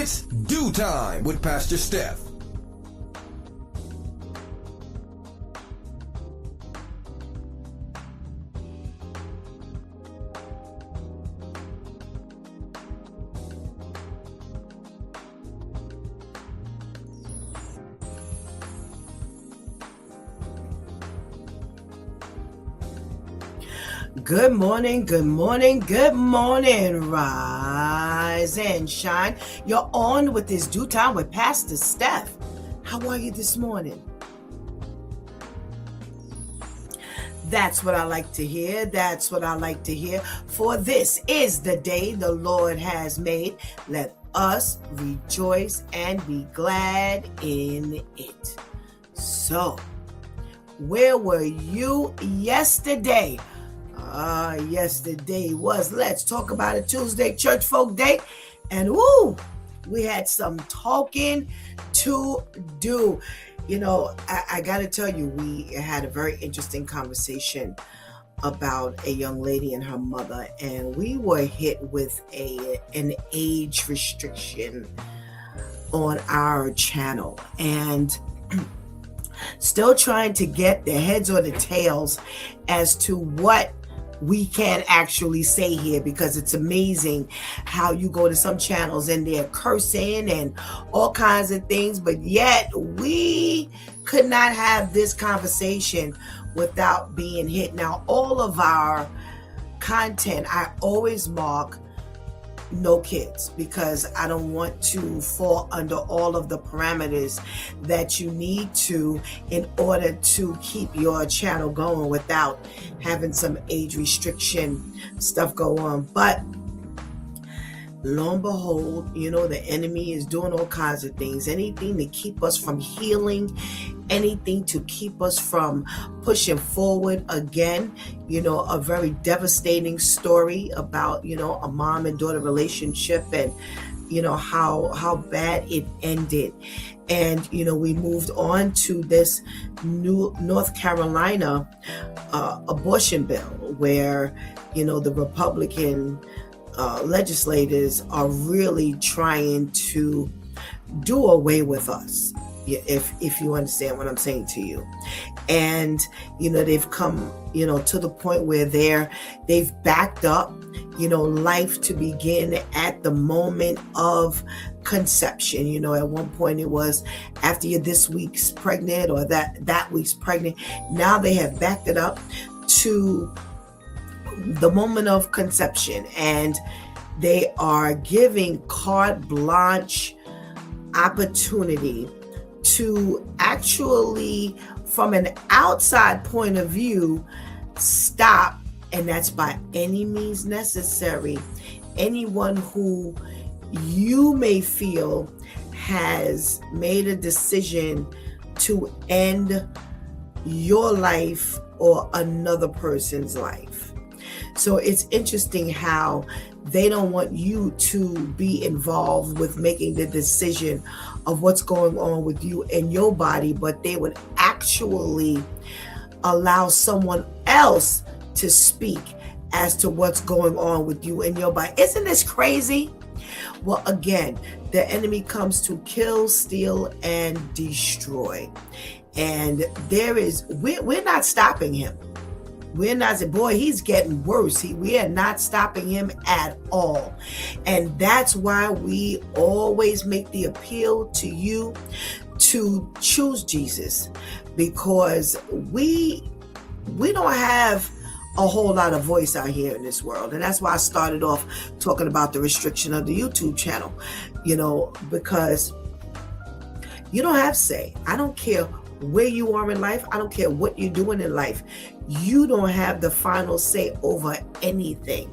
It's Do Time with Pastor Steph. Good morning, good morning, good morning. Rise and shine. You're on with this Do Time with Pastor Steph. How are you this morning? That's what I like to hear. That's what I like to hear. For this is the day the Lord has made. Let us rejoice and be glad in it. So, where were you yesterday? Yesterday was Let's Talk About It Tuesday, Church Folk Day. And we had some talking to do. You know, I got to tell you, we had a very interesting conversation about a young lady and her mother, and we were hit with an age restriction on our channel, and still trying to get the heads or the tails as to what we can actually say here, because it's amazing how you go to some channels and they're cursing and all kinds of things, but yet we could not have this conversation without being hit. Now, all of our content, I always mark no kids, because I don't want to fall under all of the parameters that you need to in order to keep your channel going without having some age restriction stuff go on. But lo and behold, you know, the enemy is doing all kinds of things, anything to keep us from healing, anything to keep us from pushing forward. Again, you know, a very devastating story about, you know, a mom and daughter relationship, and you know how bad it ended. And you know, we moved on to this new North Carolina abortion bill, where you know the Republican legislators are really trying to do away with us, if you understand what I'm saying to you. And you know, they've come, you know, to the point where they've backed up, you know, life to begin at the moment of conception. You know, at one point it was after you're this week's pregnant or that week's pregnant. Now they have backed it up to the moment of conception, and they are giving carte blanche opportunity to actually, from an outside point of view, stop, and that's by any means necessary, anyone who you may feel has made a decision to end your life or another person's life. So it's interesting how they don't want you to be involved with making the decision of what's going on with you and your body, but they would actually allow someone else to speak as to what's going on with you and your body. Isn't this crazy? Well, again, the enemy comes to kill, steal, and destroy. And we're not stopping him. We're not saying, boy, he's getting worse. We are not stopping him at all. And that's why we always make the appeal to you to choose Jesus, because we don't have a whole lot of voice out here in this world. And that's why I started off talking about the restriction of the YouTube channel, you know, because you don't have say. I don't care where you are in life. I don't care what you're doing in life. You don't have the final say over anything,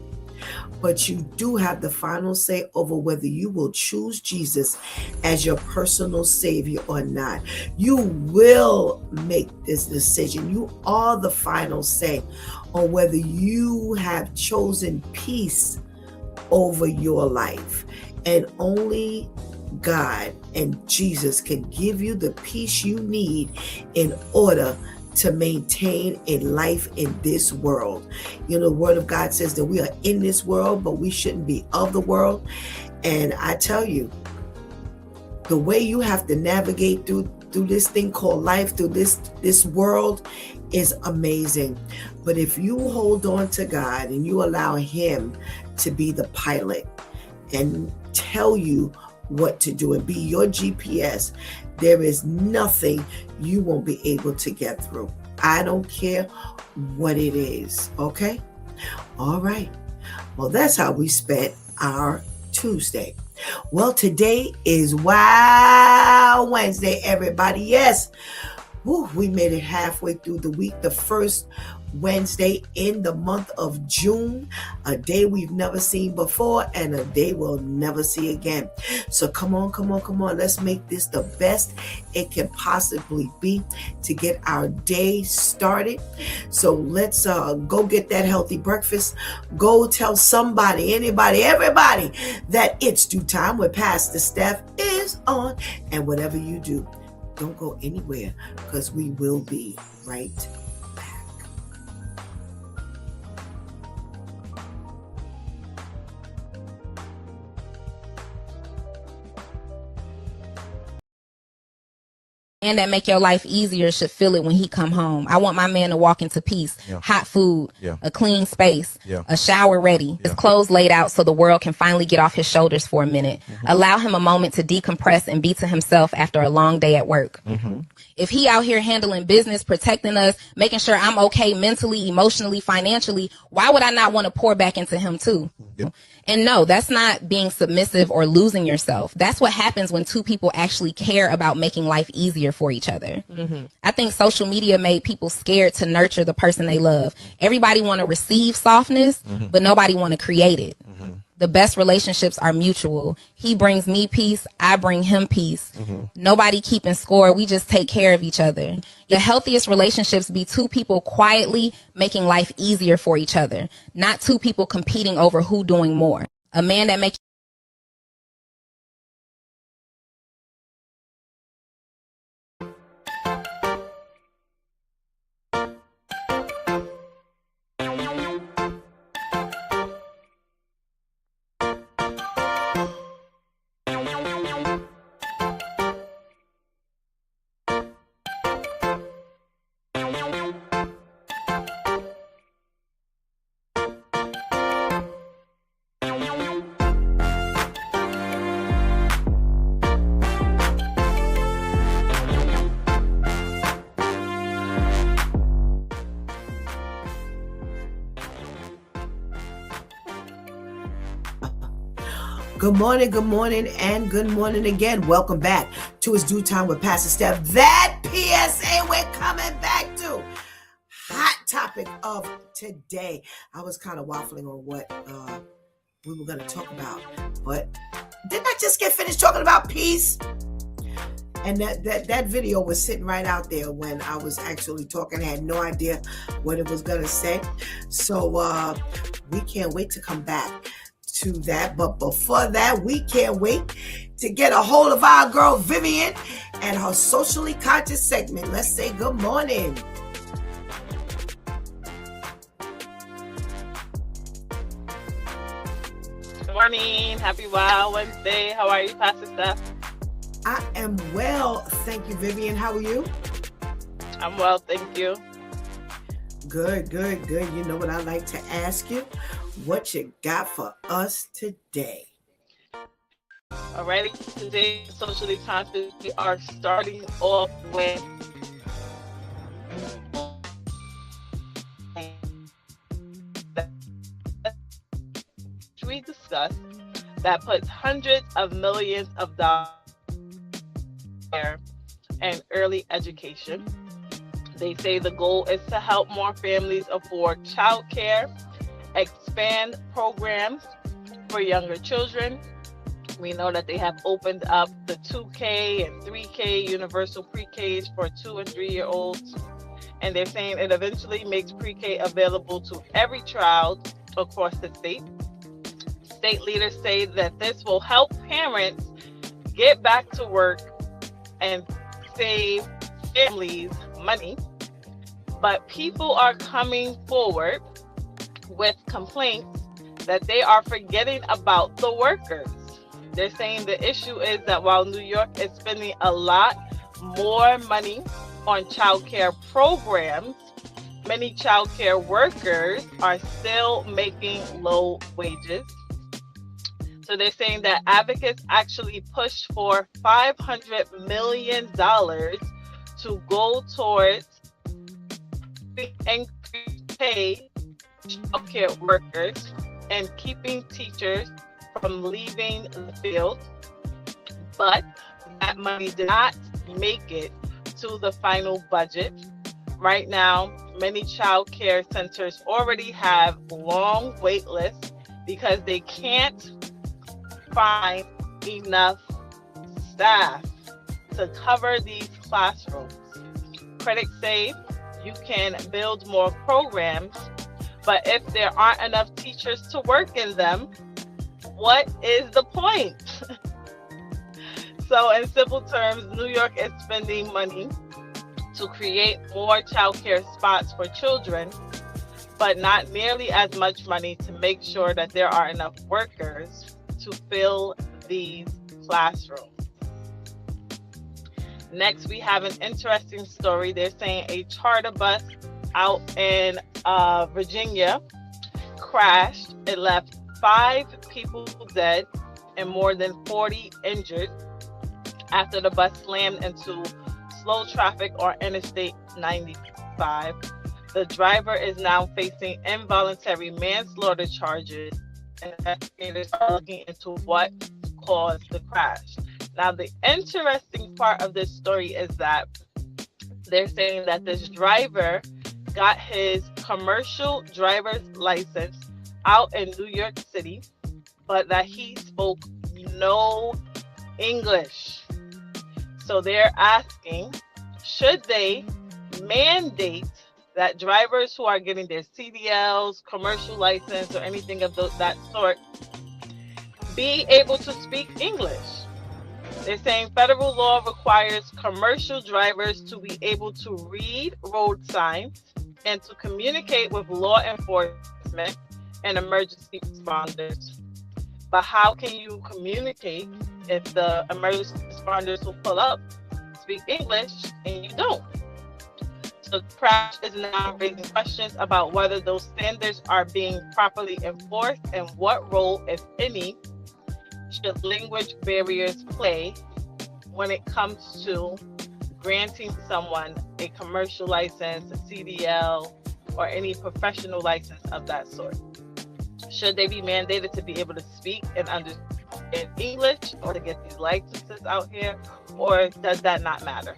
but you do have the final say over whether you will choose Jesus as your personal savior or not. You will make this decision. You are the final say on whether you have chosen peace over your life. And only God and Jesus can give you the peace you need in order to maintain a life in this world. You know, the word of God says that we are in this world, but we shouldn't be of the world. And I tell you, The way you have to navigate through this thing called life, through this world, is amazing. But if you hold on to God and you allow him to be the pilot and tell you what to do and be your GPS, there is nothing you won't be able to get through. I don't care what it is. Okay? All right. Well, that's how we spent our Tuesday. Well, today is Wow Wednesday, everybody. Yes. Woo, we made it halfway through the week, the first Wednesday in the month of June, a day we've never seen before and a day we'll never see again. So come on. Let's make this the best it can possibly be to get our day started. So let's go get that healthy breakfast. Go tell somebody, anybody, everybody that It's Due Time with Pastor Steph is on. And whatever you do, don't go anywhere because we will be right back. And that make your life easier should feel it when he come home. I want my man to walk into peace, hot food, a clean space, a shower ready, his clothes laid out so the world can finally get off his shoulders for a minute. Allow him a moment to decompress and be to himself after a long day at work. If he out here handling business, protecting us, making sure I'm okay mentally, emotionally, financially, why would I not want to pour back into him too? And no, that's not being submissive or losing yourself. That's what happens when two people actually care about making life easier for each other. I think social media made people scared to nurture the person they love. Everybody want to receive softness, but nobody want to create it. The best relationships are mutual. He brings me peace. I bring him peace. Nobody keeping score. We just take care of each other. The healthiest relationships be two people quietly making life easier for each other, not two people competing over who doing more. A man that makes Good morning, and good morning again. Welcome back to It's Due Time with Pastor Steph. That PSA we're coming back to. Hot topic of today. I was kind of waffling on what we were going to talk about, but didn't I just get finished talking about peace? And that video was sitting right out there when I was actually talking. I had no idea what it was going to say. So we can't wait to come back to that. But before that, we can't wait to get a hold of our girl Vivian and her socially conscious segment. Let's say good morning. Good morning. Happy Wow Wednesday. How are you, Pastor Steph? I am well. Thank you, Vivian. How are you? I'm well, thank you. Good. You know what I like to ask you? What you got for us today? Alrighty, today, socially conscious, we are starting off with we discussed that puts hundreds of millions of dollars in early education. They say the goal is to help more families afford childcare, expand programs for younger children. We know that they have opened up the 2K and 3K universal pre-Ks for 2 and 3 year olds. And they're saying it eventually makes pre-K available to every child across the state. State leaders say that this will help parents get back to work and save families money. But people are coming forward with complaints that they are forgetting about the workers. They're saying the issue is that while New York is spending a lot more money on childcare programs, many childcare workers are still making low wages. So they're saying that advocates actually pushed for $500 million to go towards increased pay childcare workers and keeping teachers from leaving the field. But that money did not make it to the final budget. Right now, many child care centers already have long wait lists because they can't find enough staff to cover these classrooms. Critics say you can build more programs, but if there aren't enough teachers to work in them, what is the point? So in simple terms, New York is spending money to create more childcare spots for children, but not nearly as much money to make sure that there are enough workers to fill these classrooms. Next, we have an interesting story. They're saying a charter bus out in Virginia crashed. It left 5 people dead and more than 40 injured after the bus slammed into slow traffic on Interstate 95. The driver is now facing involuntary manslaughter charges, and investigators are looking into what caused the crash. Now, the interesting part of this story is that they're saying that this driver got his commercial driver's license out in New York City, but that he spoke no English. So they're asking, should they mandate that drivers who are getting their CDLs, commercial license, or anything of that sort be able to speak English? They're saying federal law requires commercial drivers to be able to read road signs and to communicate with law enforcement and emergency responders. But how can you communicate if the emergency responders who pull up speak English and you don't? So the crash is now raising questions about whether those standards are being properly enforced and what role, if any, should language barriers play when it comes to granting someone a commercial license, a CDL, or any professional license of that sort. Should they be mandated to be able to speak and understand English or to get these licenses out here, or does that not matter?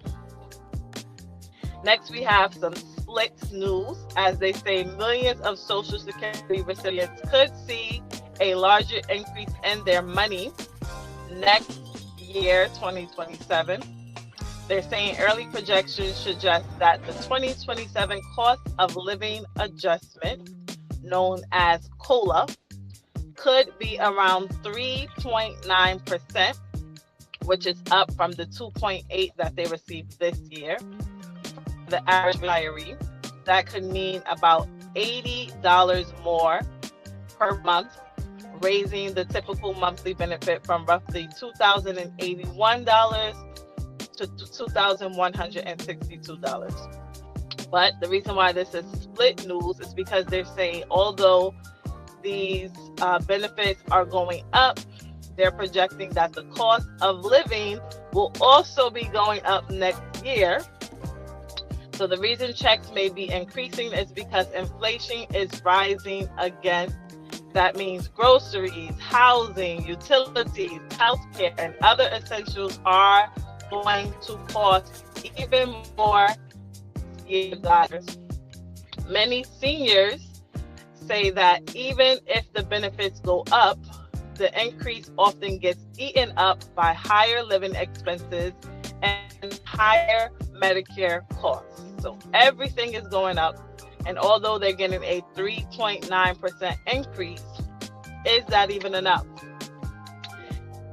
Next, we have some split news. As they say, millions of Social Security recipients could see a larger increase in their money next year, 2027. They're saying early projections suggest that the 2027 cost of living adjustment, known as COLA, could be around 3.9%, which is up from the 2.8% that they received this year. The average retiree, that could mean about $80 more per month, raising the typical monthly benefit from roughly $2,081 to $2,162. But the reason why this is split news is because they're saying although these benefits are going up, they're projecting that the cost of living will also be going up next year. So the reason checks may be increasing is because inflation is rising again. That means groceries, housing, utilities, healthcare, and other essentials are going to cost even more dollars. Many seniors say that even if the benefits go up, the increase often gets eaten up by higher living expenses and higher Medicare costs. So everything is going up. And although they're getting a 3.9% increase, is that even enough?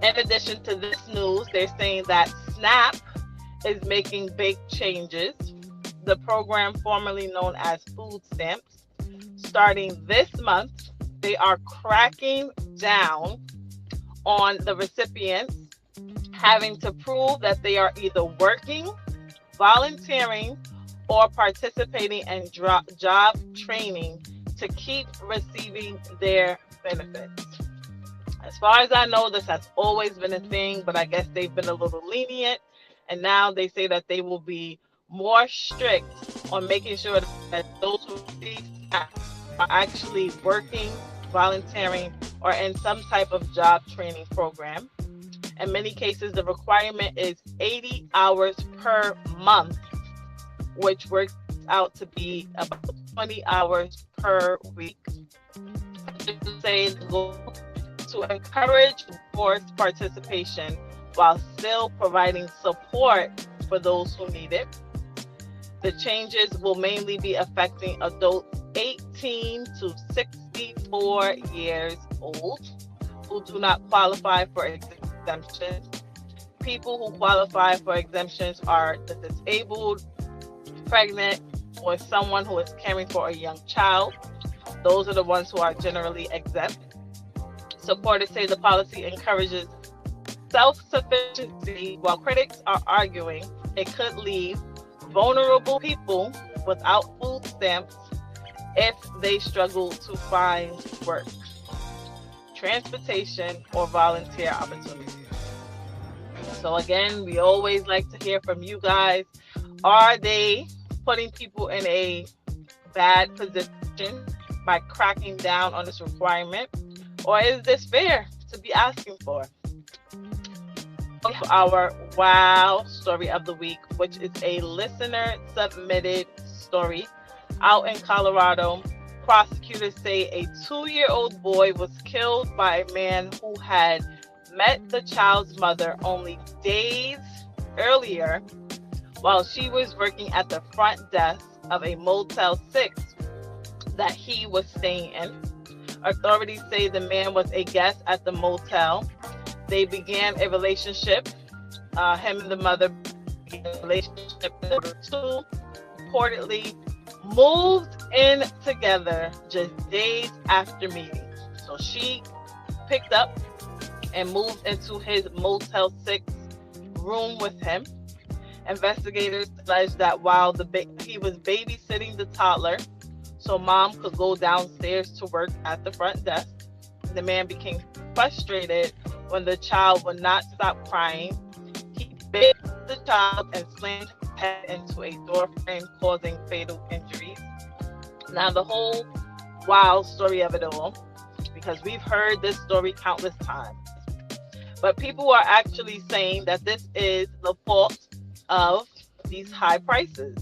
In addition to this news, they're saying that SNAP is making big changes. The program formerly known as food stamps, starting this month, they are cracking down on the recipients having to prove that they are either working, volunteering, or participating in job training to keep receiving their benefits. As far as I know, this has always been a thing, but I guess they've been a little lenient, and now they say that they will be more strict on making sure that those who receive are actually working, volunteering, or in some type of job training program. In many cases, the requirement is 80 hours per month, which works out to be about 20 hours per week. Say the goal to encourage forced participation while still providing support for those who need it. The changes will mainly be affecting adults 18 to 64 years old who do not qualify for exemptions. People who qualify for exemptions are the disabled, pregnant, or someone who is caring for a young child. Those are the ones who are generally exempt. Supporters say the policy encourages self-sufficiency, while critics are arguing it could leave vulnerable people without food stamps if they struggle to find work, transportation, or volunteer opportunities. So again, we always like to hear from you guys. Are they putting people in a bad position by cracking down on this requirement? Or is this fair to be asking for? Our wow story of the week, which is a listener submitted story. Out in Colorado, prosecutors say a 2-year-old boy was killed by a man who had met the child's mother only days earlier while she was working at the front desk of a Motel 6 that he was staying in. Authorities say the man was a guest at the motel. They began a relationship. Him and the mother began a relationship. Number 2 reportedly moved in together just days after meeting. So she picked up and moved into his Motel 6 room with him. Investigators alleged that while he was babysitting the toddler, so mom could go downstairs to work at the front desk, the man became frustrated when the child would not stop crying. He bit the child and slammed his head into a door frame, causing fatal injuries. Now, the whole wild story of it all, because we've heard this story countless times, but people are actually saying that this is the fault of these high prices.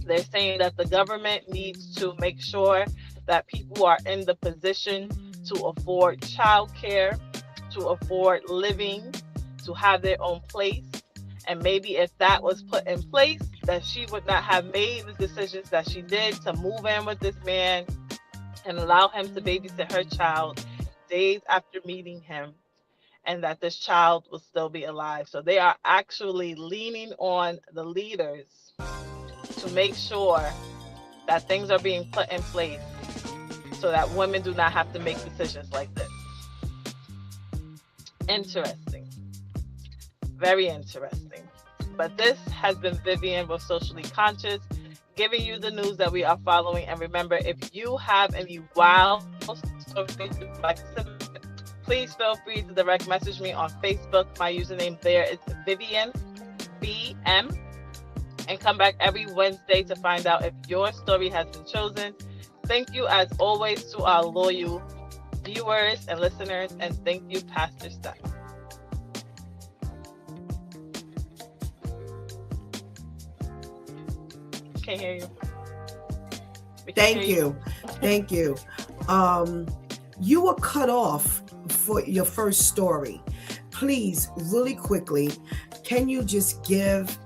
They're saying that the government needs to make sure that people are in the position to afford childcare, to afford living, to have their own place. And maybe if that was put in place, that she would not have made the decisions that she did to move in with this man and allow him to babysit her child days after meeting him, and that this child will still be alive. So they are actually leaning on the leaders to make sure that things are being put in place so that women do not have to make decisions like this. Interesting. Very interesting. But this has been Vivian with Socially Conscious, giving you the news that we are following. And remember, if you have any wild stories you'd like to submit, please feel free to direct message me on Facebook. My username there is Vivian BM. And come back every Wednesday to find out if your story has been chosen. Thank you, as always, to our loyal viewers and listeners. And thank you, Pastor Steph. Can't hear you. Thank you. You were cut off for your first story. Please, really quickly, can you just give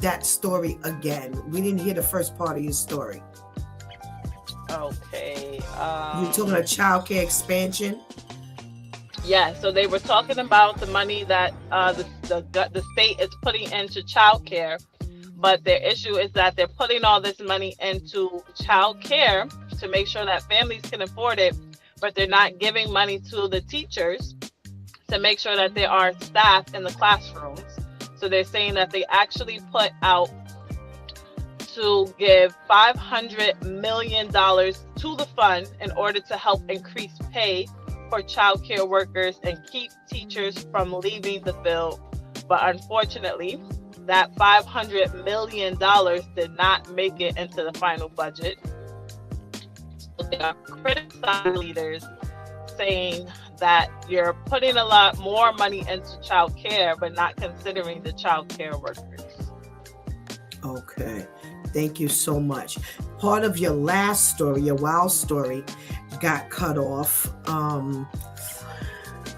that story again? We didn't hear the first part of your story. Okay. You're talking about childcare expansion? Yeah, so they were talking about the money that the state is putting into childcare, but their issue is that they're putting all this money into childcare to make sure that families can afford it, but they're not giving money to the teachers to make sure that there are staff in the classrooms. So they're saying that they actually put out to give $500 million to the fund in order to help increase pay for child care workers and keep teachers from leaving the field. But unfortunately, that $500 million did not make it into the final budget. So they are criticizing leaders, saying that you're putting a lot more money into child care, but not considering the child care workers. Okay. Thank you so much. Part of your last story, your wild story, got cut off.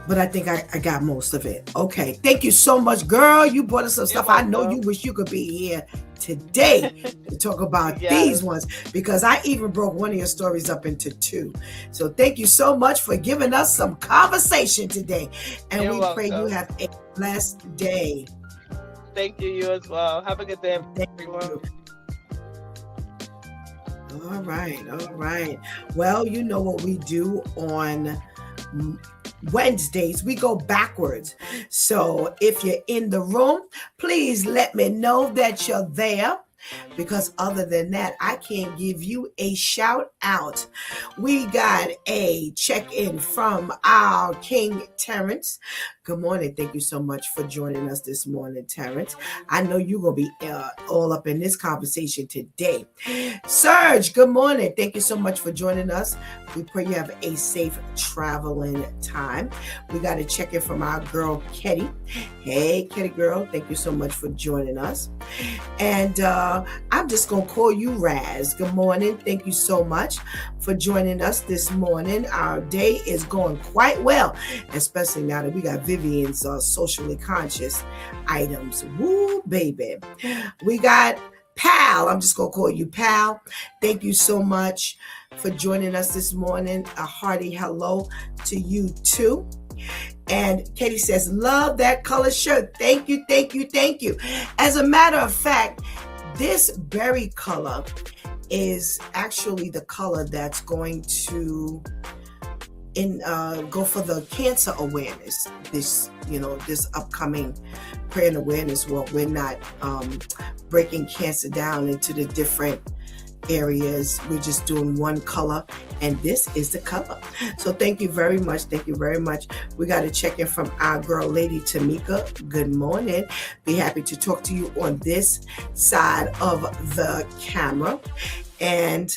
But I think I got most of it. Okay. Thank you so much, girl. You brought us some stuff. I know you wish you could be here today to talk about these ones, because I even broke one of your stories up into two. So thank you so much for giving us some conversation today. And we pray you have a blessed day. Thank you. You as well. Have a good day, everyone. All right. Well, you know what we do on Wednesdays, we go backwards. So if you're in the room, please let me know that you're there, because other than that, I can't give you a shout out. We got a check-in from our King Terrence. Good morning. Thank you so much for joining us this morning, Terrence. I know you're going to be all up in this conversation today. Serge, good morning. Thank you so much for joining us. We pray you have a safe traveling time. We got a check-in from our girl, Ketty. Hey, Ketty girl. Thank you so much for joining us. And I'm just going to call you Raz. Good morning. Thank you so much for joining us this morning. Our day is going quite well, especially now that we got Vivian's socially conscious items. Woo, baby. We got Pal. I'm just going to call you Pal. Thank you so much for joining us this morning. A hearty hello to you too. And Katie says, love that color shirt. Thank you. As a matter of fact, this berry color is actually the color that's going to go for the cancer awareness this upcoming prayer and awareness. Well, we're not breaking cancer down into the different areas. We're just doing one color, and this is the color. So thank you very much. We got a check-in from our girl, Lady Tamika. Good morning. Be happy to talk to you on this side of the camera. And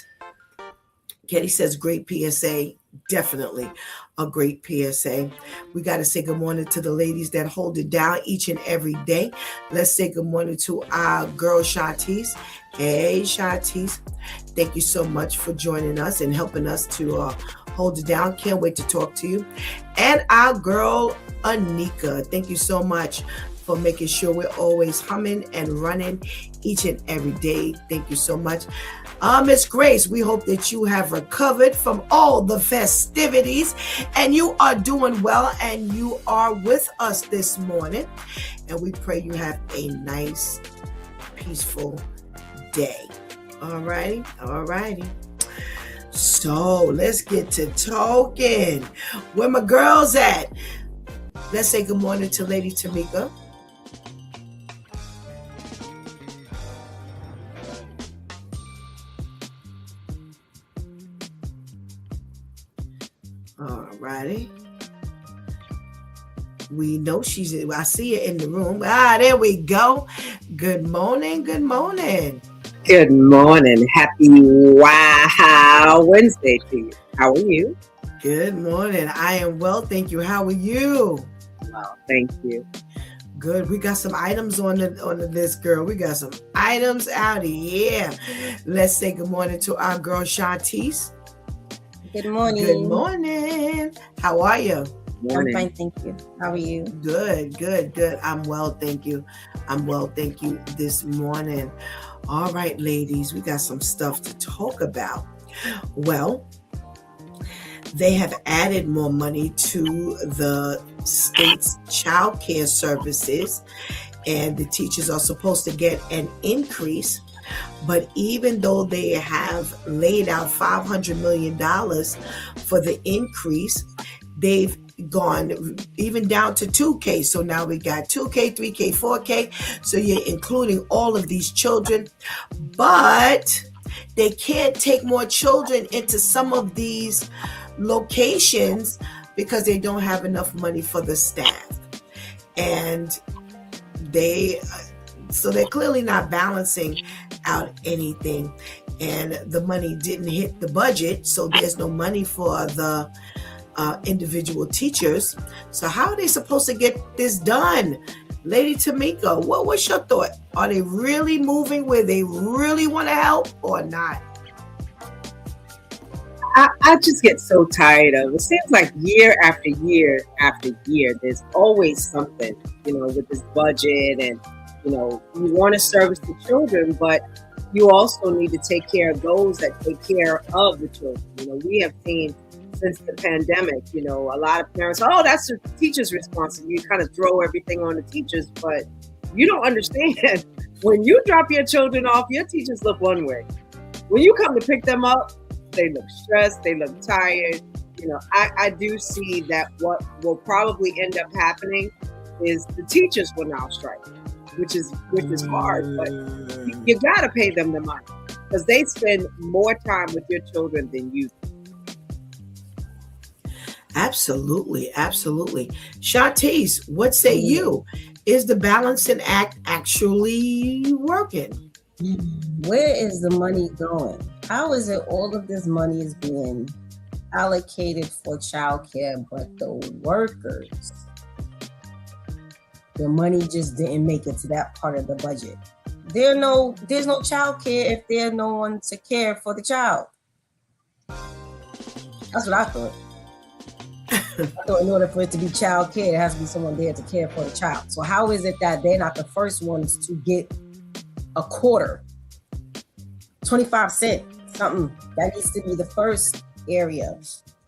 Katie says, great PSA. Definitely a great PSA. We got to say good morning to the ladies that hold it down each and every day. Let's say good morning to our girl, Shantice. Hey, Shantice. Thank you so much for joining us and helping us to hold it down. Can't wait to talk to you. And our girl, Anika. Thank you so much for making sure we're always humming and running each and every day. Thank you so much. Miss Grace, we hope that you have recovered from all the festivities and you are doing well and you are with us this morning. And we pray you have a nice, peaceful day. All righty. So let's get to talking. Where my girls at? Let's say good morning to Lady Tamika. Alrighty. We know I see her in the room. There we go. Good morning. Good morning. Happy Wow Wednesday to you. How are you? Good morning. I am well, thank you. How are you? Well, thank you. Good. We got some items on the list, girl. We got some items out here. Let's say good morning to our girl Shantice. Good morning. Good morning. How are you? Morning. I'm fine, thank you. How are you? Good. I'm well, thank you. This morning. All right, ladies, we got some stuff to talk about. Well, they have added more money to the state's child care services, and the teachers are supposed to get an increase. But even though they have laid out $500 million for the increase, they've gone even down to 2K. So now we got 2K, 3K, 4K. So you're including all of these children, but they can't take more children into some of these locations because they don't have enough money for the staff. And so they're clearly not balancing out anything. And the money didn't hit the budget, so there's no money for the individual teachers. So how are they supposed to get this done? Lady Tamika, what's your thought? Are they really moving where they really want to help or not? I just get so tired of it. It seems like year after year after year, there's always something, with this budget, and, you want to service the children, but you also need to take care of those that take care of the children. We have seen since the pandemic, a lot of parents, that's the teacher's responsibility. You kind of throw everything on the teachers, but you don't understand. When you drop your children off, your teachers look one way. When you come to pick them up, they look stressed, they look tired. I do see that what will probably end up happening is the teachers will now strike, which is hard, but you gotta pay them the money because they spend more time with your children than you do. Absolutely. Shantice, what say you? Is the balancing act actually working? Where is the money going? How is it all of this money is being allocated for childcare, but the workers, the money just didn't make it to that part of the budget? There's no childcare if there's no one to care for the child. That's what I thought. I thought in order for it to be child care, there has to be someone there to care for the child. So how is it that they're not the first ones to get a quarter, 25 cents, something? That needs to be the first area,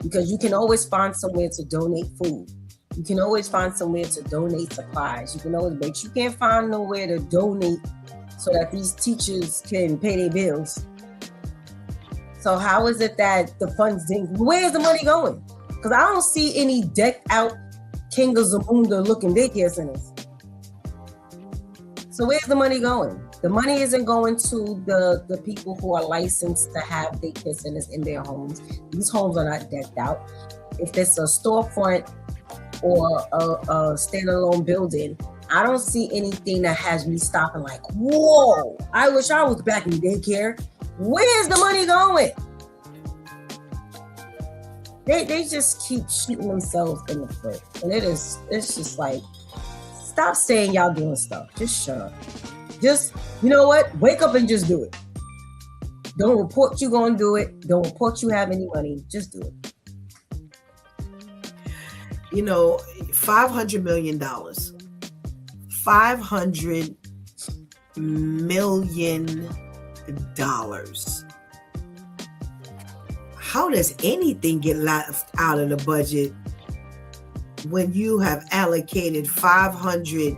because you can always find somewhere to donate food. You can always find somewhere to donate supplies. You can always, but you can't find nowhere to donate so that these teachers can pay their bills. So how is it that the funds didn't, where's the money going? Because I don't see any decked out King of Zamunda looking daycare centers. So where's the money going? The money isn't going to the people who are licensed to have daycare centers in their homes. These homes are not decked out. If it's a storefront or a standalone building, I don't see anything that has me stopping like, whoa, I wish I was back in daycare. Where's the money going? They just keep shooting themselves in the foot. And it's just like, stop saying y'all doing stuff. Just shut up. Just, you know what? Wake up and just do it. Don't report you gonna do it. Don't report you have any money. Just do it. $500 million. $500 million. How does anything get left out of the budget when you have allocated $500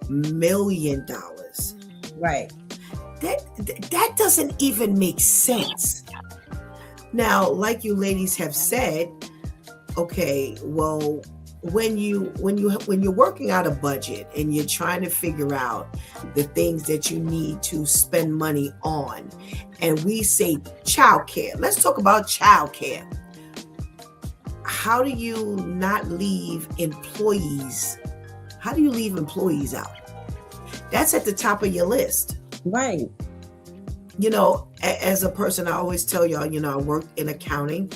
million? Right. That doesn't even make sense. Now, like you ladies have said, okay, well, when you're working out a budget and you're trying to figure out the things that you need to spend money on, and we say childcare, let's talk about childcare. How do you not leave employees? How do you leave employees out? That's at the top of your list. Right. As a person, I always tell y'all, I work in accounting,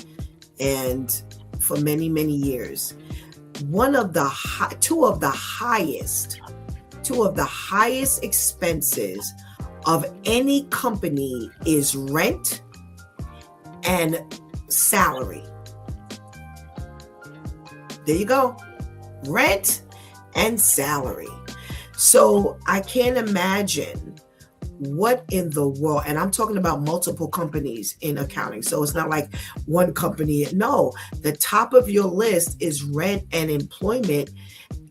and for many, many years, two of the highest expenses of any company is rent and salary. There you go. Rent and salary. So I can't imagine what in the world, and I'm talking about multiple companies in accounting. So it's not like one company. No, the top of your list is rent and employment,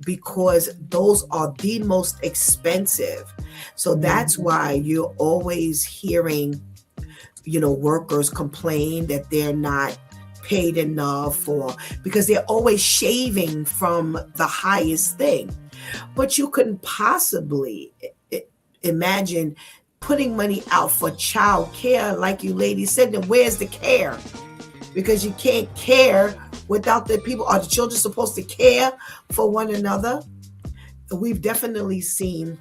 because those are the most expensive. So that's why you're always hearing, workers complain that they're not paid enough, or because they're always shaving from the highest thing. But you couldn't possibly imagine putting money out for child care, like you ladies said. Then where's the care? Because you can't care without the people. Are the children supposed to care for one another? We've definitely seen,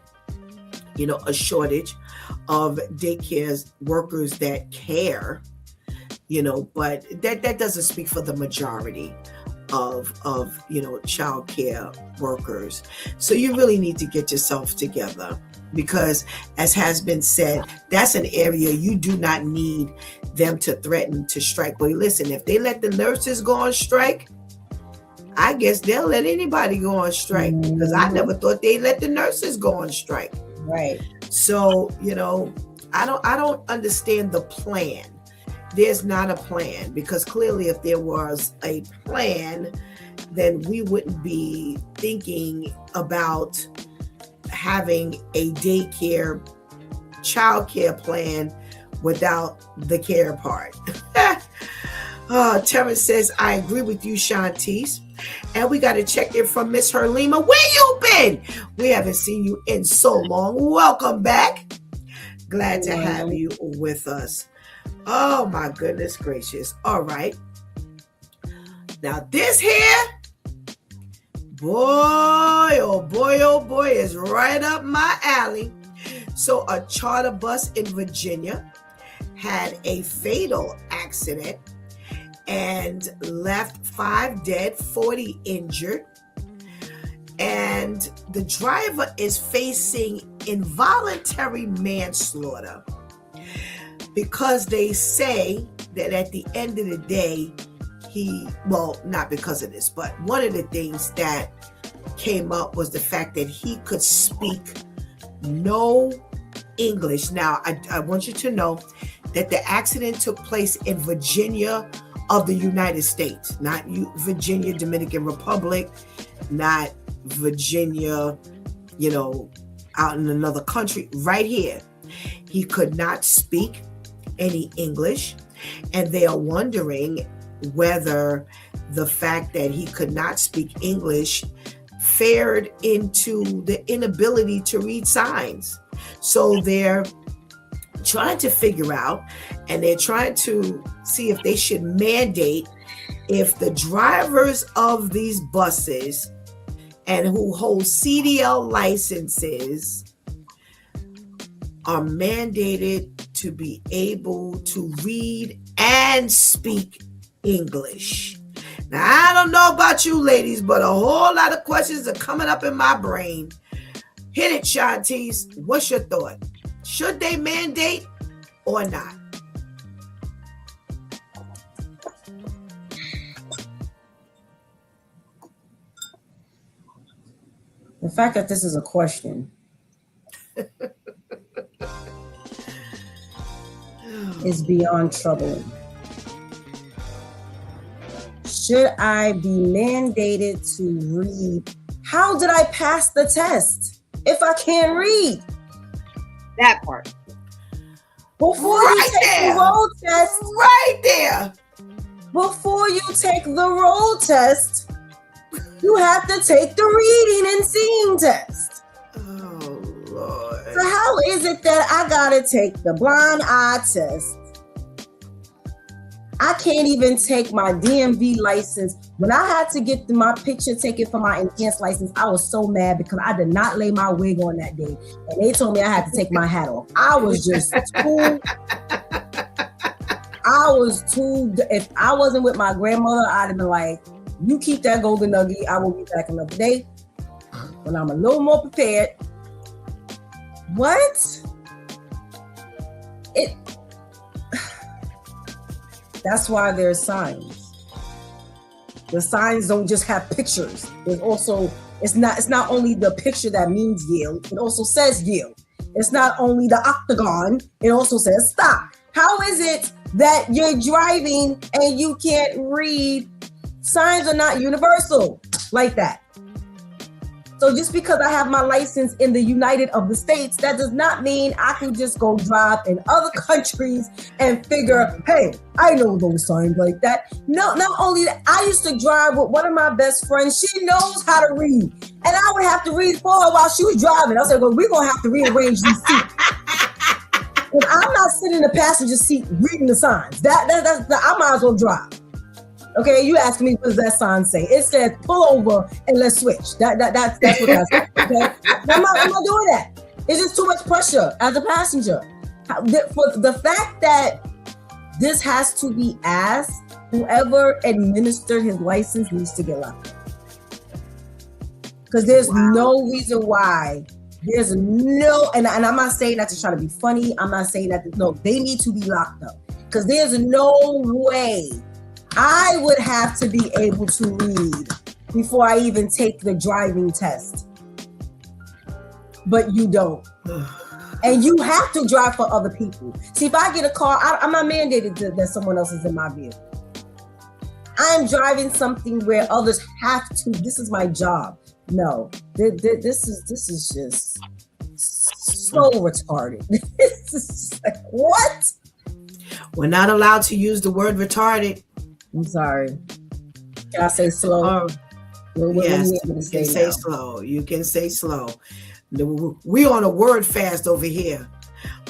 a shortage of daycare workers that care, but that doesn't speak for the majority of child care workers. So you really need to get yourself together, because as has been said, that's an area you do not need them to threaten to strike. Well, listen, if they let the nurses go on strike, I guess they'll let anybody go on strike, because I never thought they'd let the nurses go on strike. Right. So, I don't understand the plan. There's not a plan, because clearly if there was a plan, then we wouldn't be thinking about having a daycare, childcare plan without the care part. Terrence says, I agree with you, Shantice. And we got to check in from Miss Herlima. Where you been? We haven't seen you in so long. Welcome back. Glad to have you with us. Oh, my goodness gracious. All right. Now, this here, boy, oh boy, is right up my alley. So, a charter bus in Virginia had a fatal accident and left 5 dead, 40 injured. And the driver is facing involuntary manslaughter, because they say that at the end of the day, not because of this, but one of the things that came up was the fact that he could speak no English. Now, I want you to know that the accident took place in Virginia of the United States, not Virginia, Dominican Republic, not Virginia, out in another country, right here. He could not speak any English, and they are wondering whether the fact that he could not speak English fared into the inability to read signs. So they're trying to figure out, and they're trying to see if they should mandate, if the drivers of these buses and who hold CDL licenses are mandated to be able to read and speak English. Now, I don't know about you ladies, but a whole lot of questions are coming up in my brain. Hit it, Shantice. What's your thought? Should they mandate or not? The fact that this is a question is beyond troubling. Should I be mandated to read? How did I pass the test if I can't read? That part. Before you take the road test. Right there. Before you take the road test, you have to take the reading and seeing test. Oh, Lord. So how is it that I gotta take the blind eye test? I can't even take my DMV license. When I had to get my picture taken for my enhanced license, I was so mad because I did not lay my wig on that day. And they told me I had to take my hat off. I was just too... If I wasn't with my grandmother, I'd have been like, you keep that golden nugget. I will be back another day when I'm a little more prepared. What? That's why there's signs. The signs don't just have pictures. There's also, it's not only the picture that means yield, it also says yield. It's not only the octagon, it also says stop. How is it that you're driving and you can't read? Signs are not universal like that. So just because I have my license in the United of the States, that does not mean I can just go drive in other countries and figure, hey, I know those signs like that. No, not only that, I used to drive with one of my best friends. She knows how to read. And I would have to read for her while she was driving. I said, well, we're going to have to rearrange these seats. And I'm not sitting in the passenger seat reading the signs. I might as well drive. Okay, you asking me, what does that sign say? It says pull over and let's switch. That's what that says. Okay, I'm not doing that. It's just too much pressure as a passenger. For the fact that this has to be asked, whoever administered his license needs to get locked up. Because there's no reason why. There's no, and I'm not saying that to try to be funny. I'm not saying that, no, they need to be locked up. Because there's no way I would have to be able to read before I even take the driving test. But you don't. And you have to drive for other people. See, if I get a car, I'm not mandated that someone else is in my vehicle. I'm driving something where others have to. This is my job. No, this is just so retarded. This is like, what? We're not allowed to use the word retarded. I'm sorry. Can I say slow? Yes, you can say slow. You can say slow. We on a word fast over here.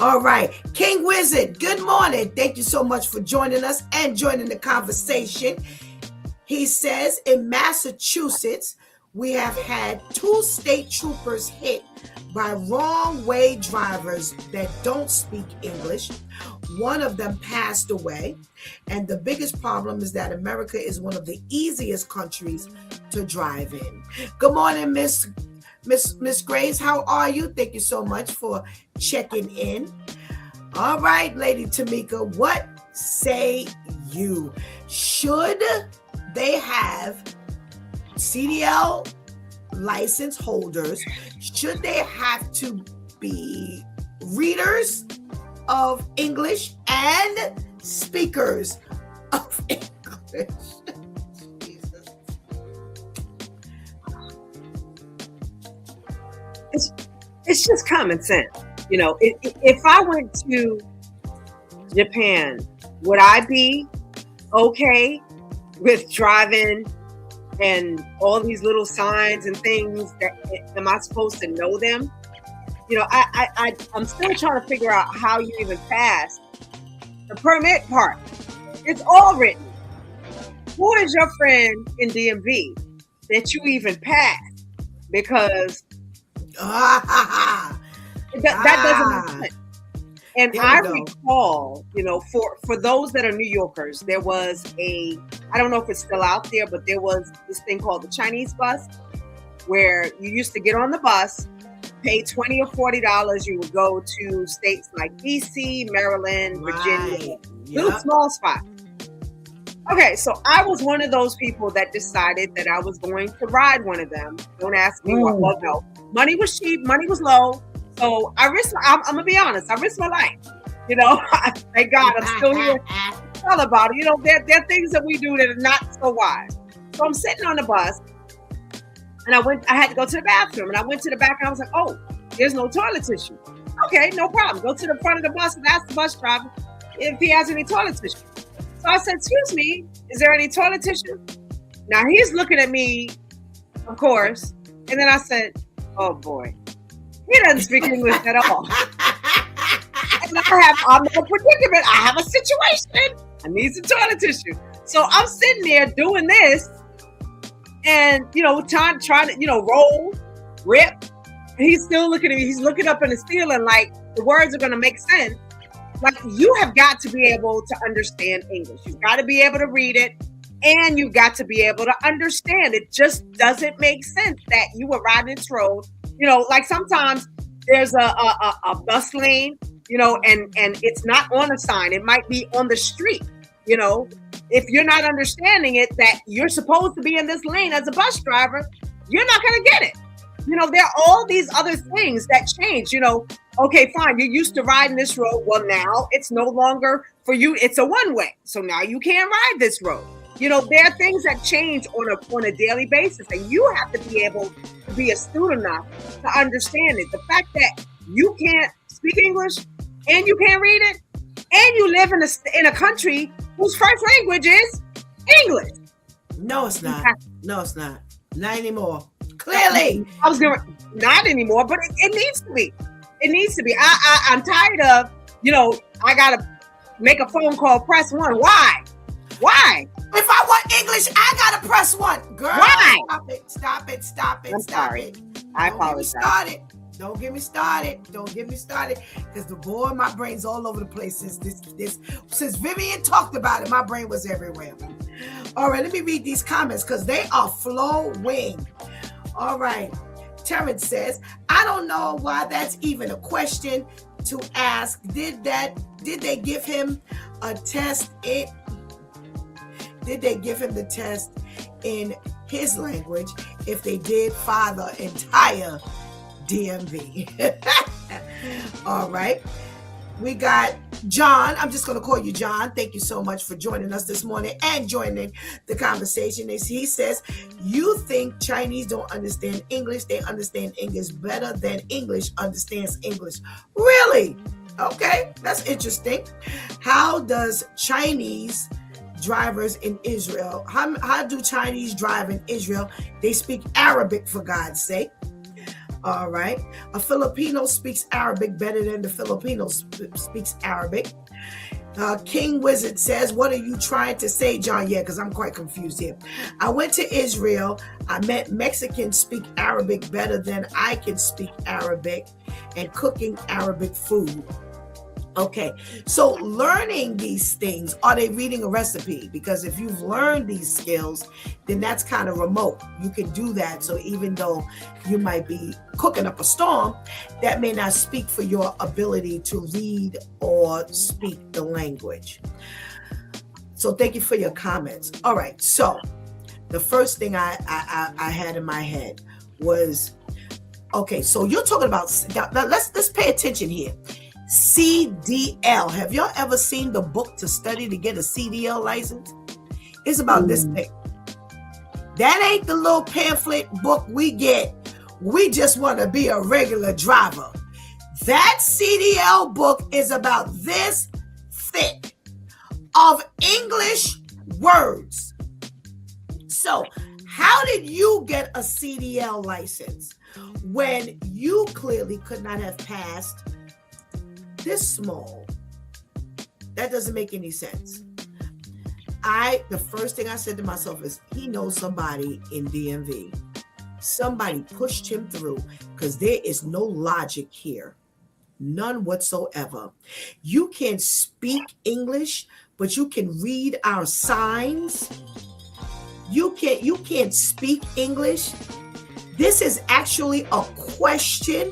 All right. King Wizard, good morning. Thank you so much for joining us and joining the conversation. He says, in Massachusetts, we have had 2 state troopers hit by wrong way drivers that don't speak English. One of them passed away. And the biggest problem is that America is one of the easiest countries to drive in. Good morning, Miss Grace. How are you? Thank you so much for checking in. All right, Lady Tamika, what say you? Should they have CDL license holders? Should they have to be readers of English and speakers of English? Jesus. It's just common sense. You know, if I went to Japan, would I be okay with driving and all these little signs and things? Am I supposed to know them? You know, I'm still trying to figure out how you even pass the permit part. It's all written. Who is your friend in DMV that you even pass? Because that doesn't make sense. And I recall, you know, for those that are New Yorkers, there was I don't know if it's still out there, but there was this thing called the Chinese bus, where you used to get on the bus, pay $20 or $40. You would go to states like DC, Maryland, Virginia, little small spots. Okay, so I was one of those people that decided that I was going to ride one of them. Don't ask me what. Well, no, money was cheap, money was low. So I'm gonna be honest, I risked my life. You know, thank God I'm still here to tell about it. You know, there are things that we do that are not so wise. So I'm sitting on the bus and I had to go to the bathroom, and I went to the back and I was like, oh, there's no toilet tissue. Okay, no problem. Go to the front of the bus and ask the bus driver if he has any toilet tissue. So I said, excuse me, is there any toilet tissue? Now he's looking at me, of course. And then I said, oh boy, he doesn't speak English at all. And I'm in a predicament. I have a situation. I need some toilet tissue. So I'm sitting there doing this and, you know, trying to, you know, roll, rip. And he's still looking at me. He's looking up in the ceiling like the words are going to make sense. Like, you have got to be able to understand English. You've got to be able to read it, and you've got to be able to understand. It just doesn't make sense that you were riding this road. You know, like sometimes there's a bus lane, you know, and it's not on a sign. It might be on the street, you know. If you're not understanding it, that you're supposed to be in this lane as a bus driver, you're not going to get it. You know, there are all these other things that change, you know. Okay, fine. You're used to riding this road. Well, now it's no longer for you. It's a one-way. So now you can't ride this road. You know, there are things that change on a daily basis, and you have to be able to be astute enough to understand it. The fact that you can't speak English and you can't read it, and you live in a country whose first language is English. No, it's not. No, it's not. Not anymore. Clearly. I was going not anymore, but it needs to be. It needs to be. I'm tired of, I gotta make a phone call, press 1. Why? If I want English, I gotta press 1. Girl, why? Stop it. I'm sorry. I apologize. Don't get me started. Because the boy, my brain's all over the place since Vivian talked about it. My brain was everywhere. All right, let me read these comments because they are flowing. All right. Terrence says, I don't know why that's even a question to ask. Did they give him a test? Did they give him the test in his language? If they did, fire the entire DMV. All right. We got John. I'm just going to call you John. Thank you so much for joining us this morning and joining the conversation. He says, you think Chinese don't understand English? They understand English better than English understands English. Really? Okay. That's interesting. How does Chinese drivers in Israel, how do Chinese drive in Israel? They speak Arabic, for God's sake. All right. A Filipino speaks Arabic better than the Filipinos speaks Arabic. King Wizard says, what are you trying to say, John? Yeah, because I'm quite confused here. I went to Israel. I met Mexicans speak Arabic better than I can speak Arabic and cooking Arabic food. Okay, so learning these things, are they reading a recipe? Because if you've learned these skills, then that's kind of remote. You can do that. So even though you might be cooking up a storm, that may not speak for your ability to read or speak the language. So thank you for your comments. All right, so the first thing I had in my head was, okay, so you're talking about, now let's pay attention here. CDL. Have y'all ever seen the book to study to get a CDL license? It's about this thing. That ain't the little pamphlet book we get. We just want to be a regular driver. That CDL book is about this thick of English words. So, how did you get a CDL license when you clearly could not have passed this small? That doesn't make any sense. The first thing I said to myself is, he knows somebody in DMV. Somebody pushed him through, because there is no logic here. None whatsoever. You can speak English, but you can read our signs. You can't speak English. This is actually a question,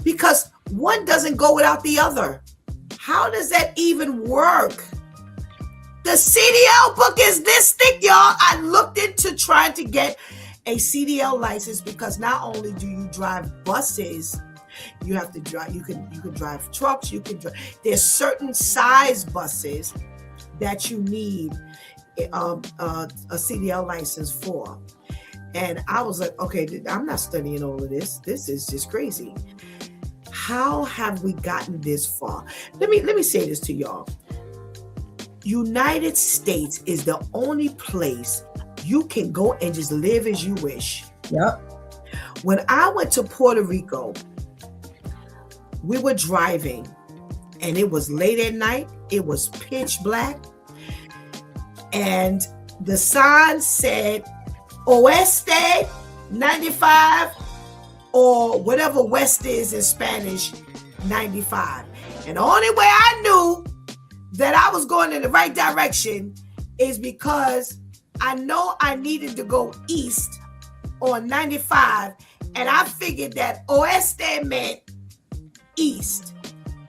because one doesn't go without the other. How does that even work? The CDL book is this thick, y'all. I looked into trying to get a CDL license because not only do you drive buses, you have to drive. You can drive trucks. There's certain size buses that you need a CDL license for. And I was like, okay, I'm not studying all of this. This is just crazy. How have we gotten this far? Let me say this to y'all. United States is the only place you can go and just live as you wish. Yep. When I went to Puerto Rico, we were driving and it was late at night. It was pitch black. And the sign said Oeste 95, or whatever West is in Spanish, 95. And the only way I knew that I was going in the right direction is because I know I needed to go east on 95, and I figured that Oeste meant east.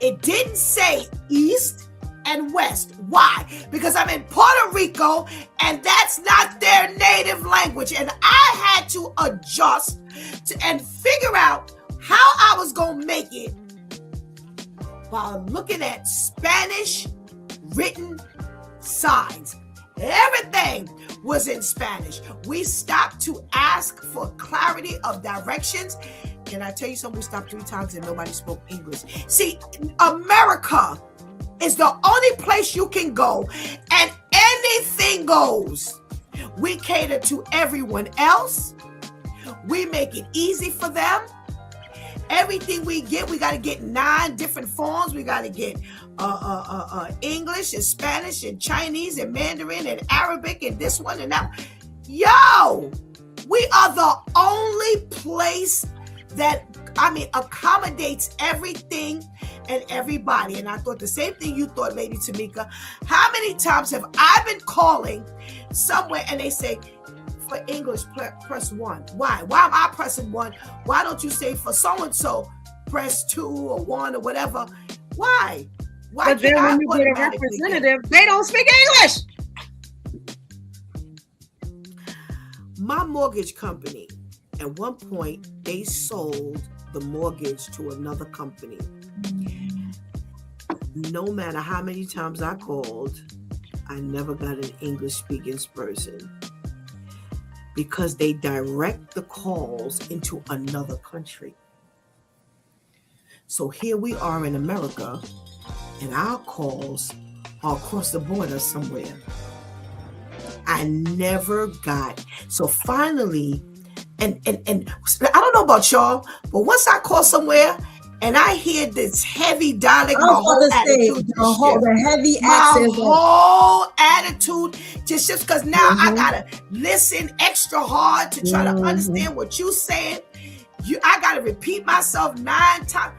It didn't say east and west. Why? Because I'm in Puerto Rico and that's not their native language, and I had to adjust and figure out how I was going to make it while looking at Spanish written signs. Everything was in Spanish. We stopped to ask for clarity of directions. Can I tell you something? We stopped 3 times and nobody spoke English. See, America is the only place you can go and anything goes. We cater to everyone else. We make it easy for them. Everything we get, we got to get 9 different forms. We got to get English and Spanish and Chinese and Mandarin and Arabic and this one and that. Yo, we are the only place that, accommodates everything and everybody. And I thought the same thing you thought, Lady Tamika. How many times have I been calling somewhere and they say, for English, press 1. Why? Why am I pressing 1? Why don't you say for so-and-so, press 2 or 1 or whatever? Why? But then when you get a representative, they don't speak English. My mortgage company, at one point, they sold the mortgage to another company. No matter how many times I called, I never got an English-speaking person because they direct the calls into another country. So here we are in America, and our calls are across the border somewhere. I never got. So finally, and I don't know about y'all, but once I call somewhere and I hear this heavy dialect, my whole attitude, the heavy accent, my whole attitude just shifts because now I gotta listen extra hard to try to understand what you're saying. I gotta repeat myself 9 times.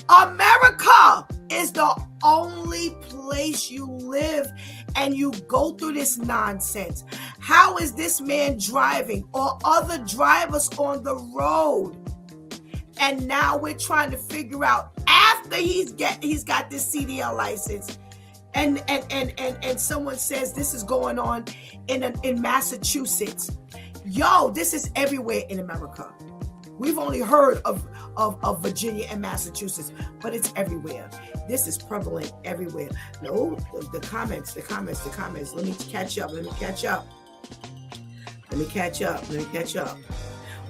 America is the only place you live and you go through this nonsense. How is this man driving or other drivers on the road? And now we're trying to figure out after he's got this CDL license and someone says this is going on in Massachusetts. Yo, this is everywhere in America. We've only heard of Virginia and Massachusetts, but it's everywhere. This is prevalent everywhere. No, the comments. Let me catch up.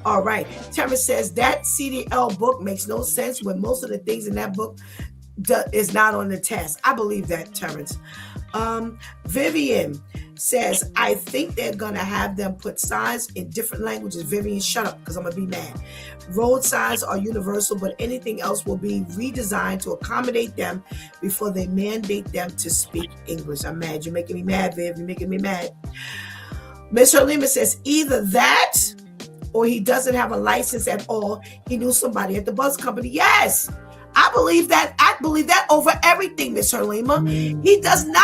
All right. Terrence says that CDL book makes no sense when most of the things in that book is not on the test. I believe that, Terrence. Vivian says, I think they're going to have them put signs in different languages. Vivian, shut up, because I'm going to be mad. Road signs are universal, but anything else will be redesigned to accommodate them before they mandate them to speak English. I'm mad. You're making me mad, Viv. You're making me mad. Miss Halima says, either that or he doesn't have a license at all. He knew somebody at the bus company. Yes, I believe that. I believe that over everything, Miss Halima. He doesn't.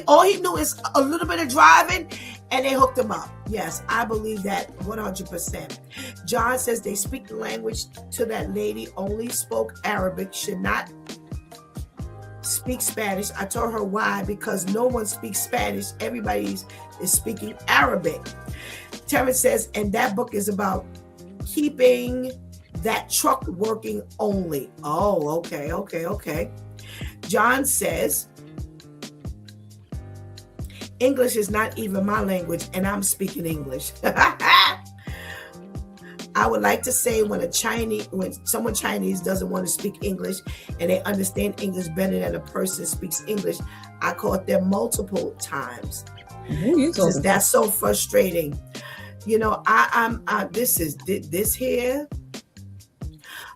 All he knew is a little bit of driving, and they hooked him up. Yes, I believe that 100%. John says they speak the language to that lady, only spoke Arabic, should not speak Spanish. I told her why, because no one speaks Spanish. Everybody is speaking Arabic. Terrence says, and that book is about keeping that truck working only. Oh, okay. John says, English is not even my language, and I'm speaking English. I would like to say when someone Chinese doesn't want to speak English and they understand English better than a person speaks English, I caught them multiple times. That's so frustrating. You know, this here.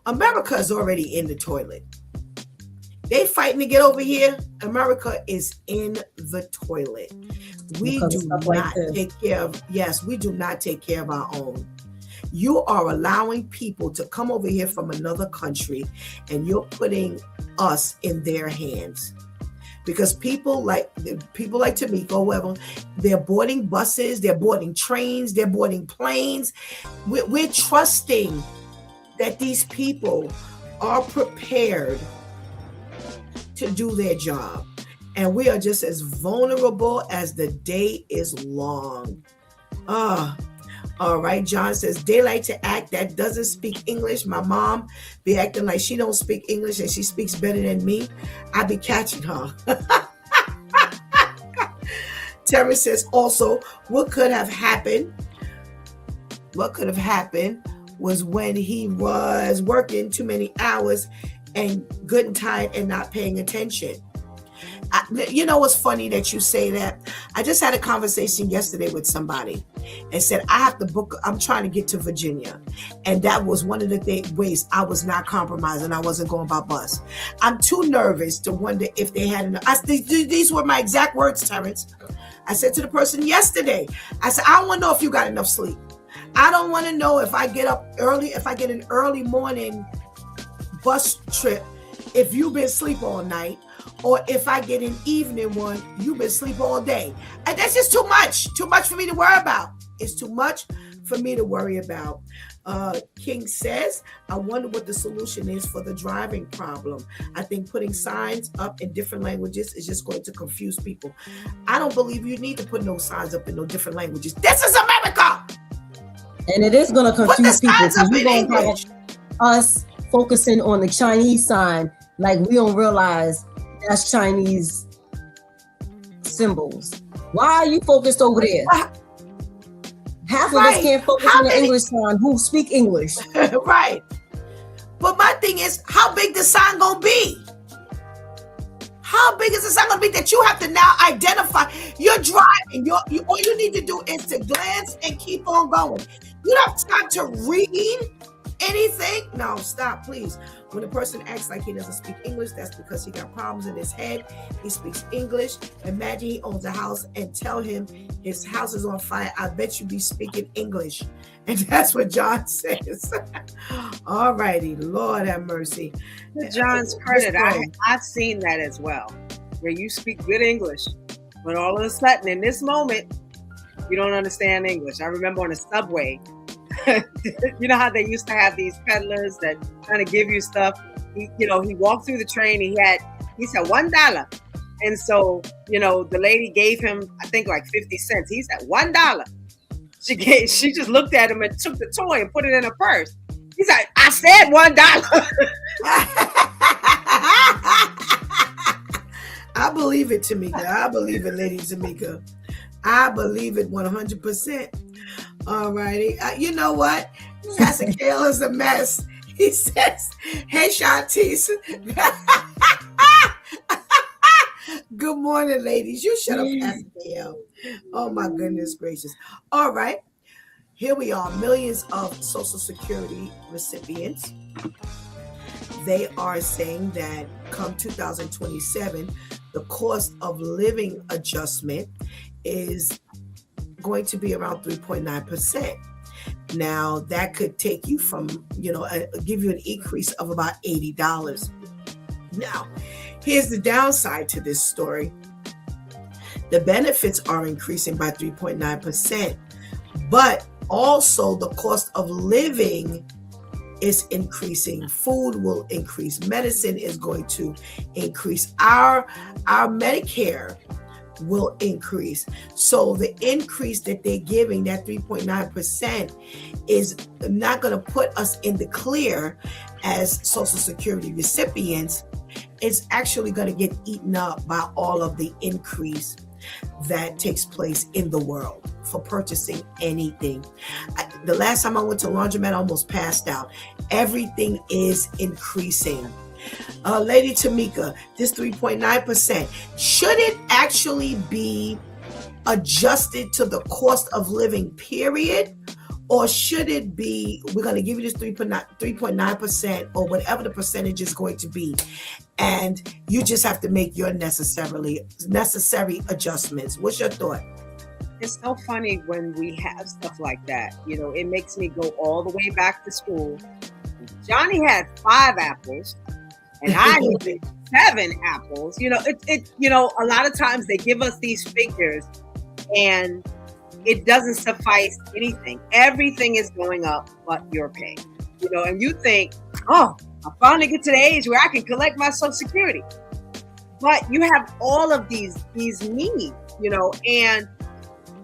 America is already in the toilet. They fighting to get over here. America is in the toilet. We do not take care of. Yes, we do not take care of our own. You are allowing people to come over here from another country, and you're putting us in their hands. Because people like Tamika, whoever, they're boarding buses, they're boarding trains, they're boarding planes. We're trusting that these people are prepared to do their job. And we are just as vulnerable as the day is long. All right, John says, they like to act that doesn't speak English. My mom be acting like she don't speak English and she speaks better than me. I be catching her. Terry says also, what could have happened was when he was working too many hours and good and tired and not paying attention. You know what's funny that you say that? I just had a conversation yesterday with somebody and said, I have to book, I'm trying to get to Virginia. And that was one of the ways I was not compromising. I wasn't going by bus. I'm too nervous to wonder if they had enough. These were my exact words, Terrence. I said to the person yesterday, I said, I don't want to know if you got enough sleep. I don't want to know if I get up early, if I get an early morning bus trip, if you've been asleep all night, or if I get an evening one, you've been asleep all day. And that's just too much for me to worry about. It's too much for me to worry about. King says, I wonder what the solution is for the driving problem. I think putting signs up in different languages is just going to confuse people. I don't believe you need to put no signs up in no different languages. This is America! And it is going to confuse people. So you're going to have us focusing on the Chinese sign like we don't realize that's Chinese symbols. Why are you focused over there? Half of us can't focus on the English sign who speak English. Right. But my thing is, how big the sign gonna be? How big is the sign gonna be that you have to now identify? You're driving. All you need to do is to glance and keep on going. You don't have time to read anything. No, stop, please. When a person acts like he doesn't speak English, that's because he got problems in his head. He speaks English. Imagine he owns a house and tell him his house is on fire. I bet you be speaking English. And that's what John says. All righty. Lord have mercy. To John's credit, I've seen that as well, where you speak good English, but all of a sudden in this moment, you don't understand English. I remember on the subway, you know how they used to have these peddlers that kind of give you stuff. He walked through the train and he said $1. And so, the lady gave him, I think like 50 cents. He said $1. She just looked at him and took the toy and put it in her purse. He said, I said $1. I believe it, Tamika. I believe it, Lady Tamika. I believe it 100%. All righty. You know what? Pastor Kale is a mess. He says, hey, Shantice. Good morning, ladies. You shut up, Pastor Kale. Oh, my goodness gracious. All right. Here we are. Millions of Social Security recipients. They are saying that come 2027, the cost of living adjustment is going to be around 3.9%. Now that could take you from, give you an increase of about $80. Now, here's the downside to this story. The benefits are increasing by 3.9%, but also the cost of living is increasing. Food will increase. Medicine is going to increase. Our Medicare will increase. So the increase that they're giving, that 3.9%, is not going to put us in the clear as Social Security recipients. It's actually going to get eaten up by all of the increase that takes place in the world for purchasing anything. The last time I went to laundromat, I almost passed out. Everything is increasing. Lady Tamika, this 3.9%, should it actually be adjusted to the cost of living period? Or should it be, we're going to give you this 3.9% or whatever the percentage is going to be, and you just have to make your necessary adjustments? What's your thought? It's so funny when we have stuff like that. It makes me go all the way back to school. Johnny had 5 apples and I needed 7 apples. A lot of times they give us these figures and it doesn't suffice anything. Everything is going up but your pay. And you think, oh, I finally get to the age where I can collect my Social Security. But you have all of these needs, and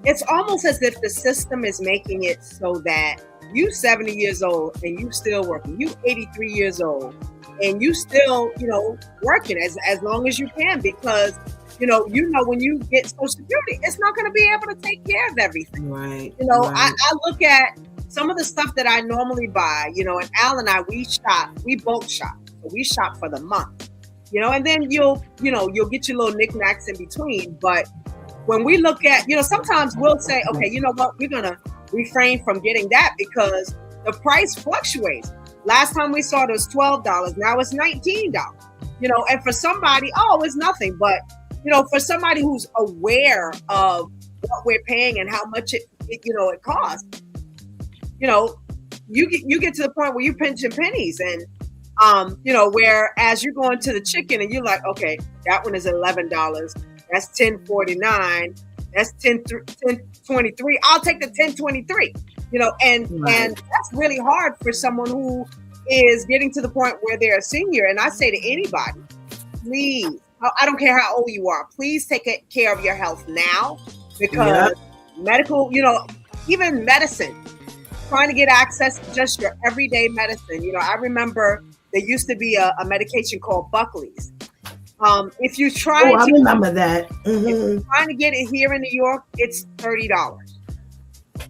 it's almost as if the system is making it so that you 70 years old and you still working. You 83 years old and you still, working as long as you can, because, when you get Social Security, it's not going to be able to take care of everything. Right. I look at some of the stuff that I normally buy, and Al and I, we both shop. So we shop for the month, and then you'll get your little knickknacks in between. But when we look at, sometimes we'll say, okay, you know what, we're going to refrain from getting that because the price fluctuates. Last time we saw it was $12. Now it's $19. And for somebody, it's nothing. But, for somebody who's aware of what we're paying and how much it costs, you get to the point where you're pinching pennies and, whereas you're going to the chicken and you're like, okay, that one is $11. That's $10.49. That's $10.23. I'll take the $10.23. And that's really hard for someone who is getting to the point where they're a senior. And I say to anybody, please, I don't care how old you are, please take care of your health now because medical, even medicine, trying to get access to just your everyday medicine. I remember there used to be a medication called Buckley's. If you try I remember that. Mm-hmm. If you're trying to get it here in New York, it's $30.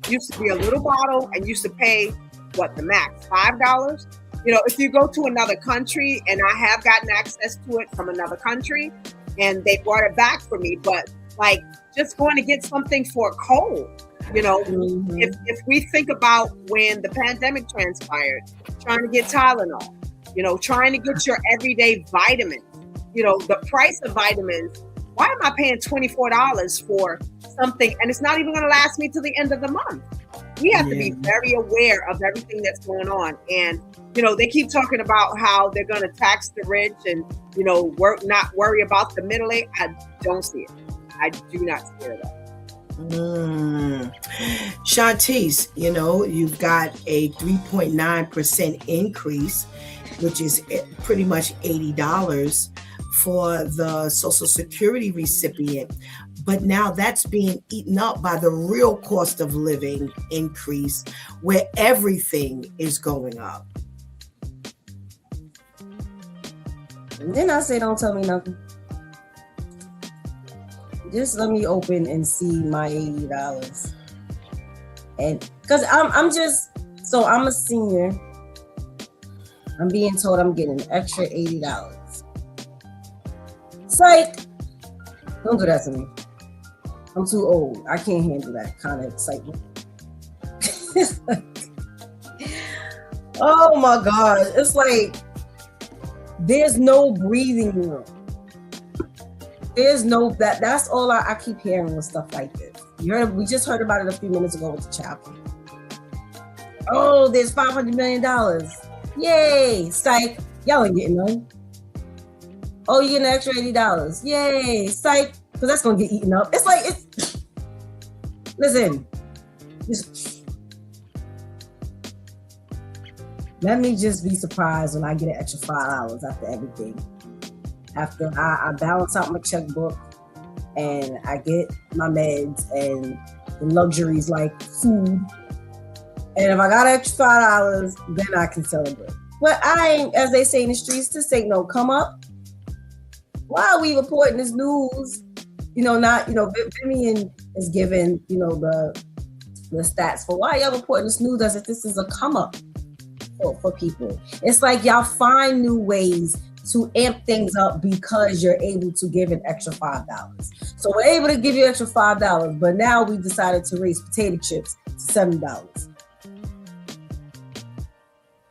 Used to be a little bottle and used to pay the max $5. If you go to another country, and I have gotten access to it from another country, and they brought it back for me, but just going to get something for a cold, if we think about when the pandemic transpired, trying to get Tylenol, trying to get your everyday vitamins, the price of vitamins. Why am I paying $24 for something and it's not even going to last me till the end of the month? We have to be very aware of everything that's going on. And, they keep talking about how they're going to tax the rich and, not worry about the middle age. I don't see it. I do not see it at all. Shantice, you've got a 3.9% increase, which is pretty much $80 for the Social Security recipient. But now that's being eaten up by the real cost of living increase where everything is going up. And then I say, don't tell me nothing. Just let me open and see my $80. And because I'm a senior, I'm being told I'm getting an extra $80. Psych! Don't do that to me. I'm too old. I can't handle that kind of excitement. Oh my God. It's like there's no breathing room. There's no that's all I keep hearing with stuff like this. We just heard about it a few minutes ago with the child care. Oh, there's $500 million. Yay! Psych. Y'all ain't getting none. Oh, you get an extra $80. Yay! Psych. Because that's going to get eaten up. It's like, listen. Let me just be surprised when I get an extra $5 after everything. After I balance out my checkbook and I get my meds and the luxuries like food. And if I got an extra $5, then I can celebrate. But I ain't, as they say in the streets, this ain't no come up. Why are we reporting this news? Vivian is giving, the stats for why y'all reporting this news as if this is a come up for people. It's like y'all find new ways to amp things up because you're able to give an extra $5. So we're able to give you extra $5, but now we decided to raise potato chips to $7.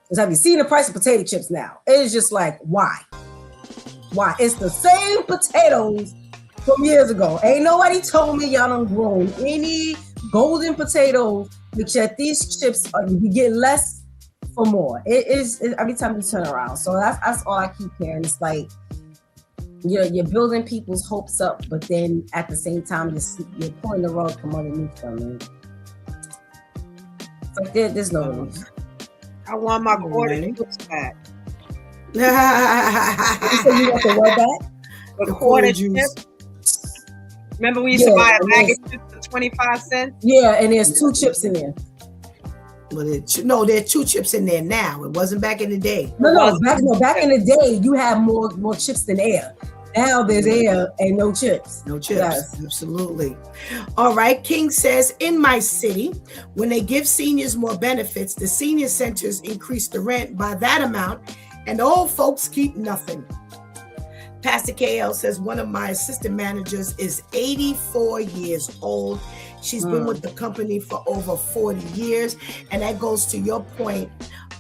Because have you seen the price of potato chips now? It's just like, why? Why? It's the same potatoes from years ago. Ain't nobody told me y'all done grown any golden potatoes, but yet these chips you get less for more. It is every time you turn around. So that's all I keep hearing. It's like you're building people's hopes up, but then at the same time you're pulling the rug from underneath them. And it's like there's no relief. I want my quarter chips back. You said you want the what back? The quarter chips. Remember we used to buy a bag of chips for 25 cents? Yeah, and there's 2 chips in there. Well, there are 2 chips in there now. It wasn't back in the day. No, back in the day, you had more chips than air. Now there's air and no chips. No chips. Yes. Absolutely. All right. King says, in my city, when they give seniors more benefits, the senior centers increase the rent by that amount, and old folks keep nothing. Pastor KL says, one of my assistant managers is 84 years old. She's been with the company for over 40 years. And that goes to your point,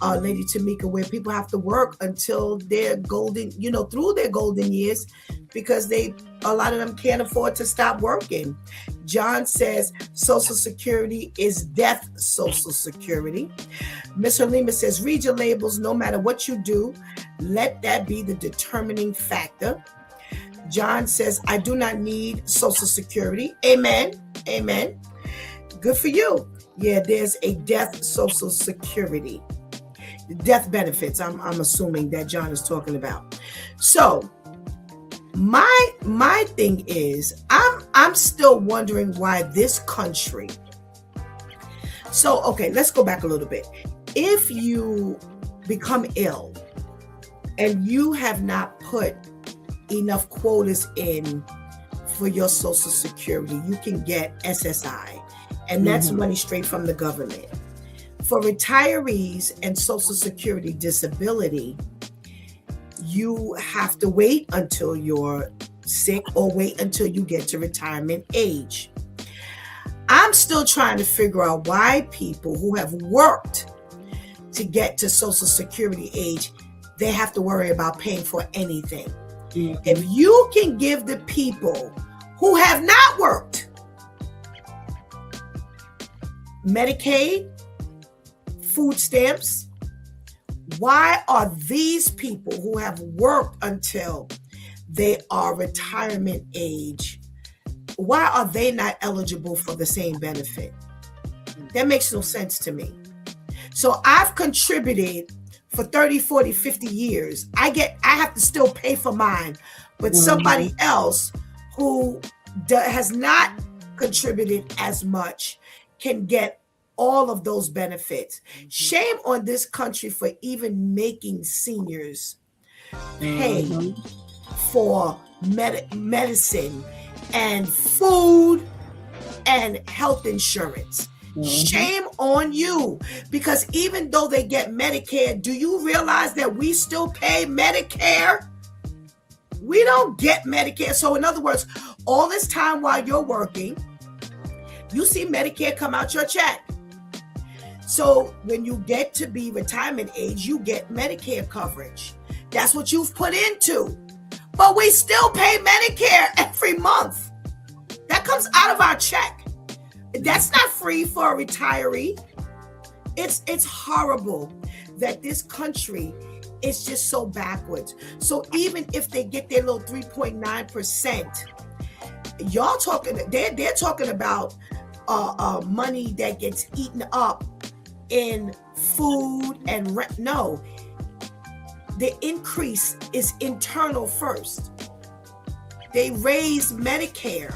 Lady Tamika, where people have to work until they're golden, through their golden years, because a lot of them can't afford to stop working. John says Social Security is death Social Security. Miss Halima says, read your labels. No matter what you do, let that be the determining factor. John says, I do not need Social Security. Amen. Amen. Good for you. Yeah, there's a death Social Security. Death benefits, I'm assuming that John is talking about. So my thing is, I'm still wondering why this country. So, okay, let's go back a little bit. If you become ill and you have not put enough quotas in for your Social Security, you can get SSI, and that's money straight from the government. For retirees and Social Security disability, you have to wait until you're sick or wait until you get to retirement age. I'm still trying to figure out why people who have worked to get to Social Security age, they have to worry about paying for anything. If you can give the people who have not worked Medicaid, food stamps, why are these people who have worked until they are retirement age, why are they not eligible for the same benefit? That makes no sense to me. So I've contributed for 30, 40, 50 years. I have to still pay for mine, but somebody else who has not contributed as much can get all of those benefits. Shame on this country for even making seniors pay for medicine and food and health insurance. Shame on you, because even though they get Medicare, do you realize that we still pay Medicare? We don't get Medicare. So in other words, all this time while you're working, you see Medicare come out your check. So when you get to be retirement age, you get Medicare coverage. That's what you've put into. But we still pay Medicare every month. That comes out of our check. That's not free for a retiree. It's horrible that this country is just so backwards. So even if they get their little 3.9%, y'all talking, they're talking about money that gets eaten up in food and rent. No, the increase is internal first. They raise Medicare.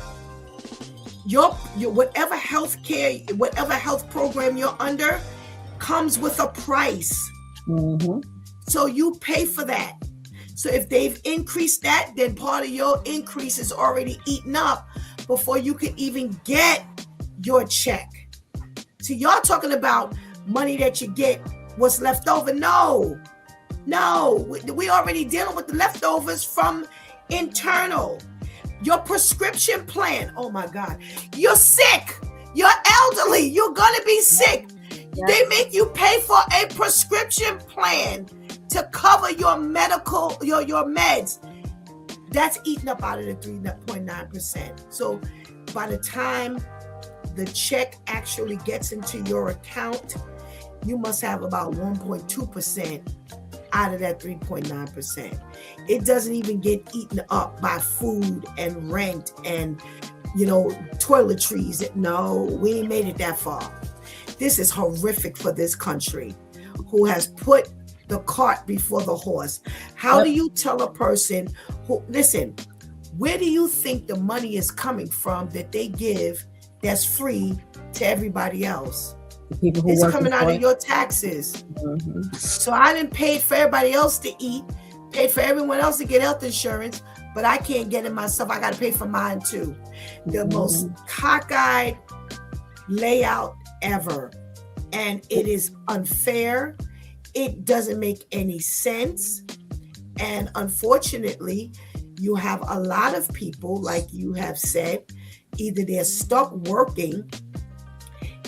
Your whatever health care, whatever health program you're under comes with a price. So you pay for that. So if they've increased that, then part of your increase is already eaten up before you can even get your check. So y'all talking about money that you get, what's left over. No, we already dealing with the leftovers from internal. Your prescription plan, oh my God, you're sick, you're elderly, you're gonna be sick. They make you pay for a prescription plan to cover your medical, your meds. That's eaten up out of the 3.9%. So by the time the check actually gets into your account, you must have about 1.2% out of that 3.9%. It doesn't even get eaten up by food and rent and, toiletries. No, we ain't made it that far. This is horrific for this country who has put the cart before the horse. How do you tell a person who, listen, where do you think the money is coming from that they give that's free to everybody else? The people who it's coming out of your taxes. So I didn't pay for everybody else to eat. Paid for everyone else to get health insurance, but I can't get it myself. I got to pay for mine too. The most cockeyed layout ever. And it is unfair. It doesn't make any sense. And unfortunately, you have a lot of people, like you have said, either they're stuck working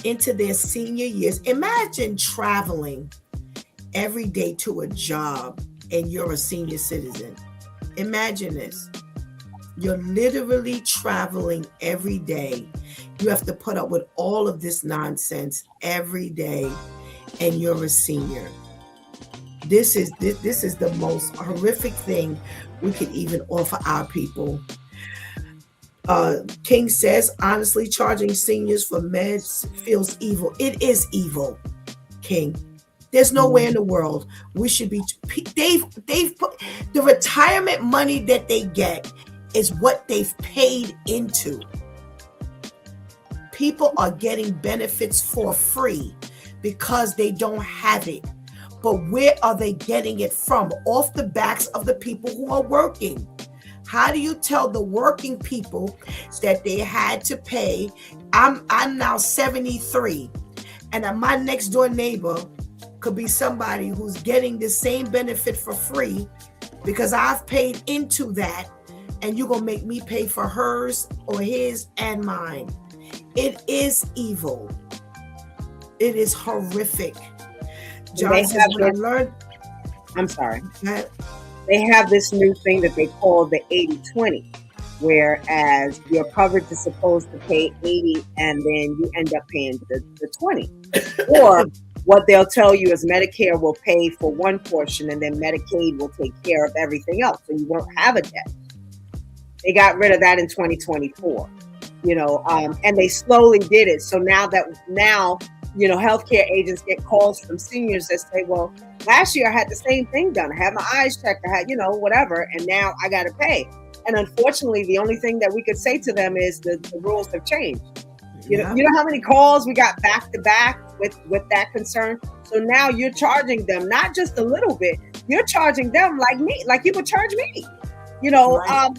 into their senior years. Imagine traveling every day to a job and you're a senior citizen. Imagine this. You're literally traveling every day. You have to put up with all of this nonsense every day, and you're a senior. This is the most horrific thing we could even offer our people. King says, honestly, charging seniors for meds feels evil. It is evil, King. There's nowhere in the world we should be. They've put the retirement money that they get is what they've paid into. People are getting benefits for free because they don't have it. But where are they getting it from? Off the backs of the people who are working. How do you tell the working people that they had to pay? I'm now 73, and my next door neighbor could be somebody who's getting the same benefit for free because I've paid into that, and you're going to make me pay for hers or his and mine. It is evil. It is horrific. John says, when I learned... I'm sorry. They have this new thing that they call the 80-20, whereas your coverage is supposed to pay 80 and then you end up paying the 20. Or what they'll tell you is Medicare will pay for one portion and then Medicaid will take care of everything else, so you won't have a debt. They got rid of that in 2024, and they slowly did it. So now, healthcare agents get calls from seniors that say, well, last year I had the same thing done. I had my eyes checked, I had, whatever, and now I got to pay. And unfortunately, the only thing that we could say to them is the rules have changed. You know how many calls we got back to back with that concern? So now you're charging them not just a little bit, you're charging them like you would charge me. Right.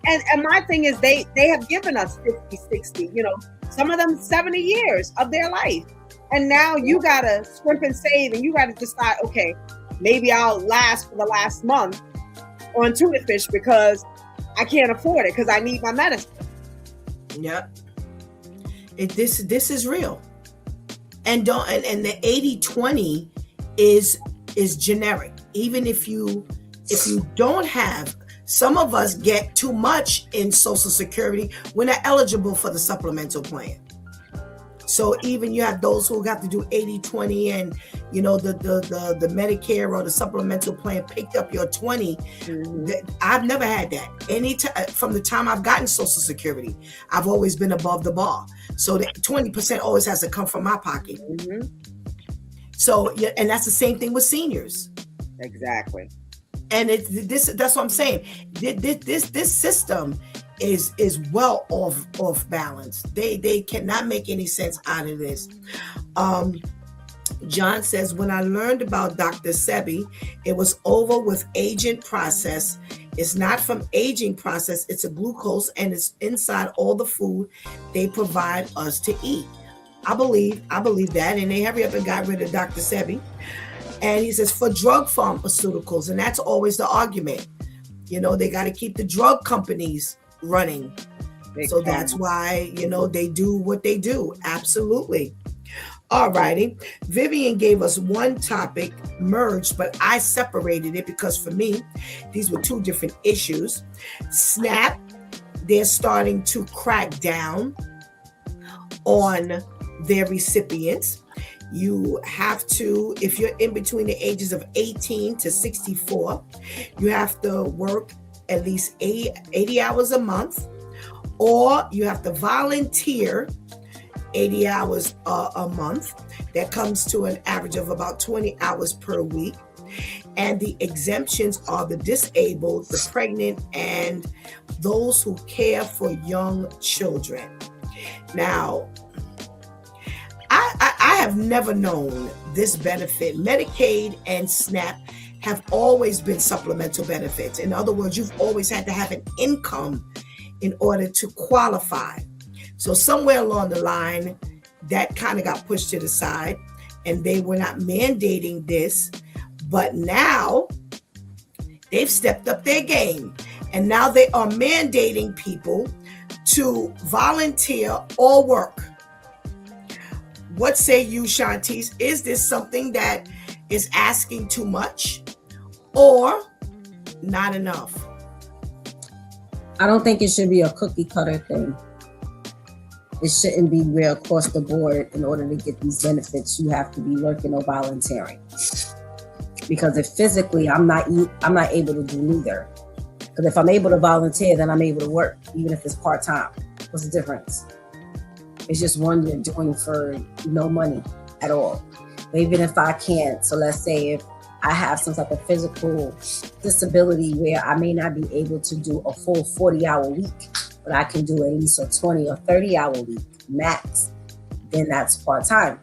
And my thing is they have given us 50, 60, some of them 70 years of their life. And now you got to scrimp and save, and you got to decide, okay, maybe I'll last for the last month on tuna fish because I can't afford it because I need my medicine. Yep. This is real. And the 80-20 is generic. Even if you don't have, some of us get too much in Social Security, we're not eligible for the supplemental plan. So even you have those who got to do 80-20 and, the Medicare or the supplemental plan picked up your 20. I've never had that. From the time I've gotten Social Security, I've always been above the bar. So the 20% always has to come from my pocket. So, and that's the same thing with seniors. Exactly. And that's what I'm saying. This system is well off balance. They cannot make any sense out of this. John says, when I learned about Dr. Sebi, it was over with aging process. It's not from aging process. It's a glucose, and it's inside all the food they provide us to eat. I believe that, and they hurry up and got rid of Dr. Sebi. And he says, for drug pharmaceuticals, and that's always the argument. They got to keep the drug companies running. So that's why, they do what they do. Absolutely. All righty. Vivian gave us one topic merged, but I separated it because for me, these were two different issues. SNAP, they're starting to crack down on their recipients. You have to, if you're in between the ages of 18 to 64, you have to work at least 80 hours a month, or you have to volunteer 80 hours a month. That comes to an average of about 20 hours per week. And the exemptions are the disabled, the pregnant, and those who care for young children. Now, I have never known this benefit. Medicaid and SNAP have always been supplemental benefits. In other words, you've always had to have an income in order to qualify. So somewhere along the line, that kind of got pushed to the side, and they were not mandating this. But now they've stepped up their game, and now they are mandating people to volunteer or work. What say you, Shantice? Is this something that is asking too much or not enough? I don't think it should be a cookie cutter thing. It shouldn't be where across the board, in order to get these benefits, you have to be working or volunteering. Because if physically I'm not able to do neither. Because if I'm able to volunteer, then I'm able to work, even if it's part-time. What's the difference? It's just one you're doing for no money at all. But even if I can't, so let's say if I have some type of physical disability where I may not be able to do a full 40-hour week, but I can do at least a 20 or 30-hour week max, then that's part-time.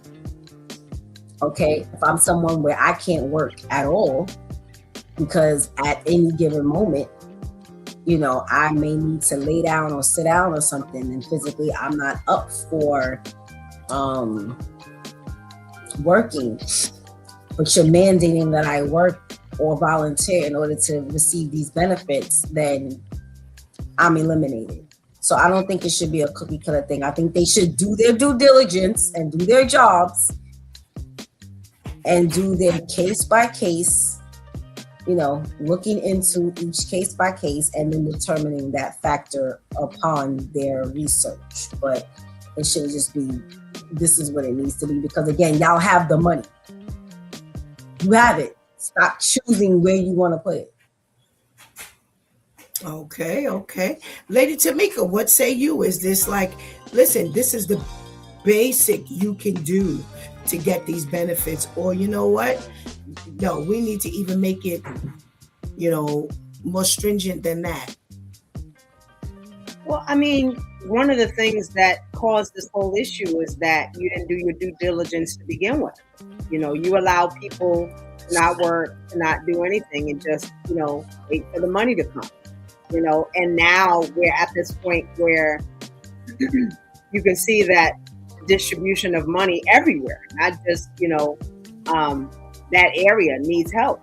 Okay, if I'm someone where I can't work at all, because at any given moment, I may need to lay down or sit down or something, and physically I'm not up for working, but you're mandating that I work or volunteer in order to receive these benefits, then I'm eliminated. So I don't think it should be a cookie cutter thing. I think they should do their due diligence and do their jobs and do their case by case, looking into each case by case and then determining that factor upon their research. But it shouldn't just be, this is what it needs to be, because again, y'all have the money. You have it. Stop choosing where you want to put it. Okay. Lady Tamika, what say you? Is this like, listen, this is the basic you can do to get these benefits? Or you know what? No, we need to even make it, more stringent than that. Well, I mean, one of the things that caused this whole issue is that you didn't do your due diligence to begin with. You allow people to not work, to not do anything, and just, wait for the money to come. And now we're at this point where you can see that distribution of money everywhere, not just, that area needs help.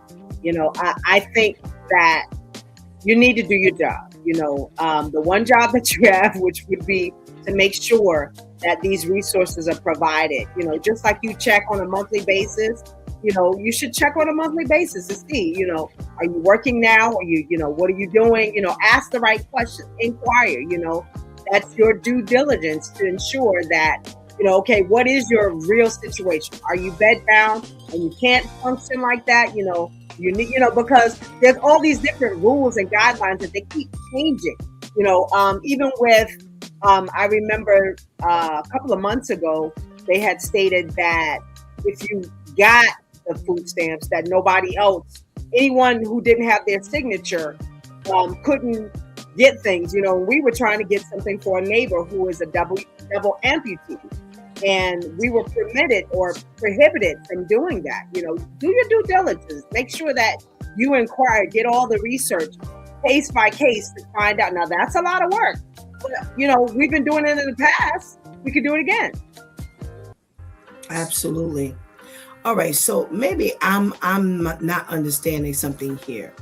I think that you need to do your job. The one job that you have, which would be to make sure that these resources are provided. Just like you check on a monthly basis, you should check on a monthly basis to see, are you working now? Or what are you doing? Ask the right questions, inquire, that's your due diligence to ensure that, okay, what is your real situation? Are you bedbound and you can't function like that? You need, because there's all these different rules and guidelines that they keep changing, even with, I remember a couple of months ago, they had stated that if you got the food stamps, that nobody else, anyone who didn't have their signature, couldn't get things. We were trying to get something for a neighbor who is a double amputee, and we were permitted or prohibited from doing that. Do your due diligence, make sure that you inquire, get all the research case by case to find out. Now that's a lot of work, but we've been doing it in the past, we could do it again. Absolutely. All right, so maybe I'm not understanding something here.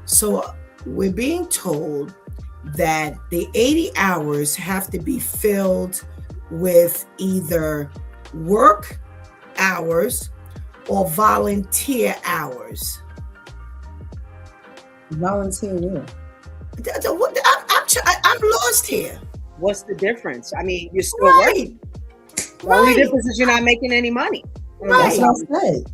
So we're being told that the 80 hours have to be filled with either work hours or volunteer hours. Volunteer where? I'm lost here. What's the difference? I mean, you're still working. The only difference is you're not making any money. Right. Right.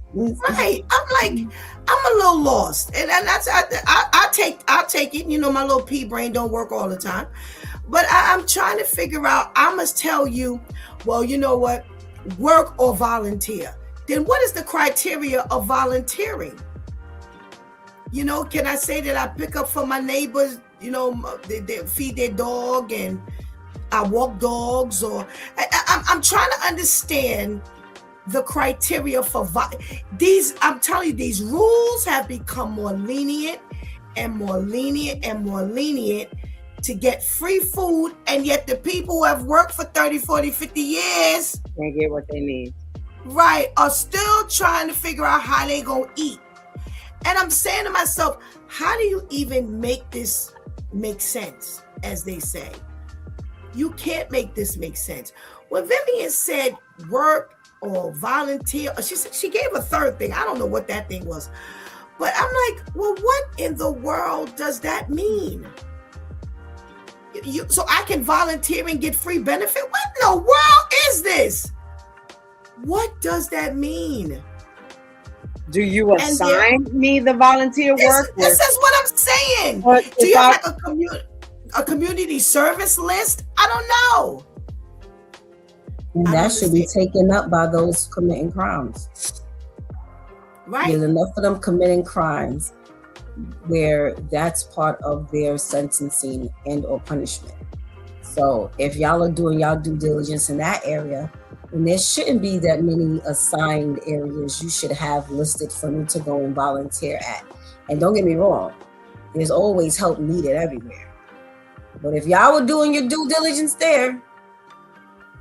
I'm a little lost, and that's I'll take it. My little pea brain don't work all the time, but I'm trying to figure out. I must tell you, well, you know what, work or volunteer. Then what is the criteria of volunteering? Can I say that I pick up for my neighbors? They feed their dog and I walk dogs, or I'm trying to understand the criteria for these. I'm telling you, these rules have become more lenient and more lenient and more lenient to get free food, and yet the people who have worked for 30, 40, 50 years can't get what they need. Right, are still trying to figure out how they gonna eat. And I'm saying to myself, how do you even make this make sense, as they say? You can't make this make sense. When Vivian said work or volunteer, she gave a third thing. I don't know what that thing was. But I'm like, well, what in the world does that mean? So I can volunteer and get free benefit? What in the world is this? What does that mean? Do you assign me the volunteer work? This is what I'm saying. Do you have like a community service list? I don't know. And that should be taken up by those committing crimes. Right. There's enough of them committing crimes where that's part of their sentencing and or punishment. So if y'all are doing y'all due diligence in that area, and there shouldn't be that many assigned areas you should have listed for me to go and volunteer at. And don't get me wrong, there's always help needed everywhere. But if y'all were doing your due diligence there,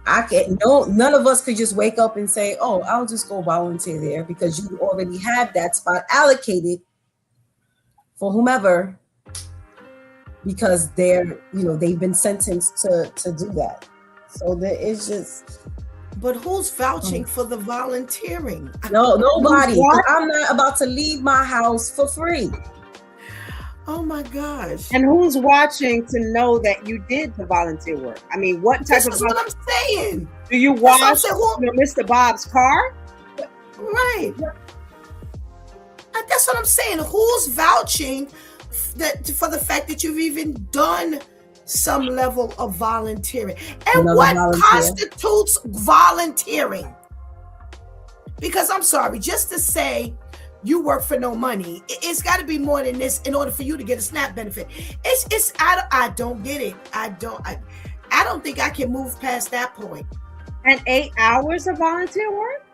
none of us could just wake up and say, oh, I'll just go volunteer there, because you already have that spot allocated for whomever, because they've been sentenced to do that. So there is just. But who's vouching for the volunteering? No, nobody. I'm not about to leave my house for free. Oh my gosh. And who's watching to know that you did the volunteer work? I mean, what type of... This is what I'm saying. Do you wash Mr. Bob's car? Right. That's what I'm saying. Who's vouching for the fact that you've even done some level of volunteering? And what constitutes volunteering? Because I'm sorry, just to say you work for no money, it's got to be more than this in order for you to get a SNAP benefit. I don't get it. I don't think I can move past that point. And 8 hours of volunteer work?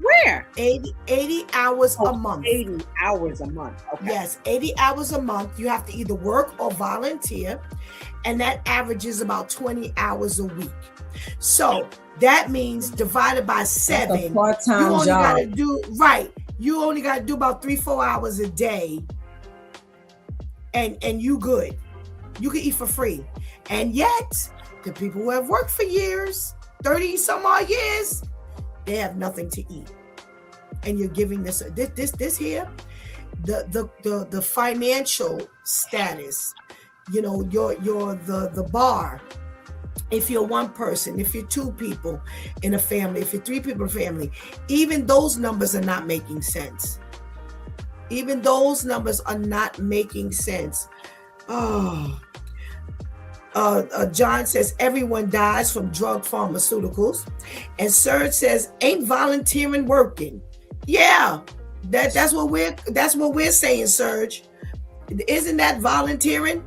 Where? 80 hours a month. 80 hours a month. Okay. Yes, 80 hours a month. You have to either work or volunteer, and that averages about 20 hours a week. So that means divided by 7. That's a part-time job. You only got to do about 3-4 hours a day, and you good. You can eat for free. And yet, the people who have worked for years, 30 some odd years, they have nothing to eat. And you're giving this here, the financial status, you're the bar. If you're one person, if you're 2 people in a family, if you're 3 people in a family, even those numbers are not making sense. Even those numbers are not making sense. John says everyone dies from drug pharmaceuticals, and Serge says ain't volunteering working. Yeah, that's what we're saying, Serge. Isn't that volunteering?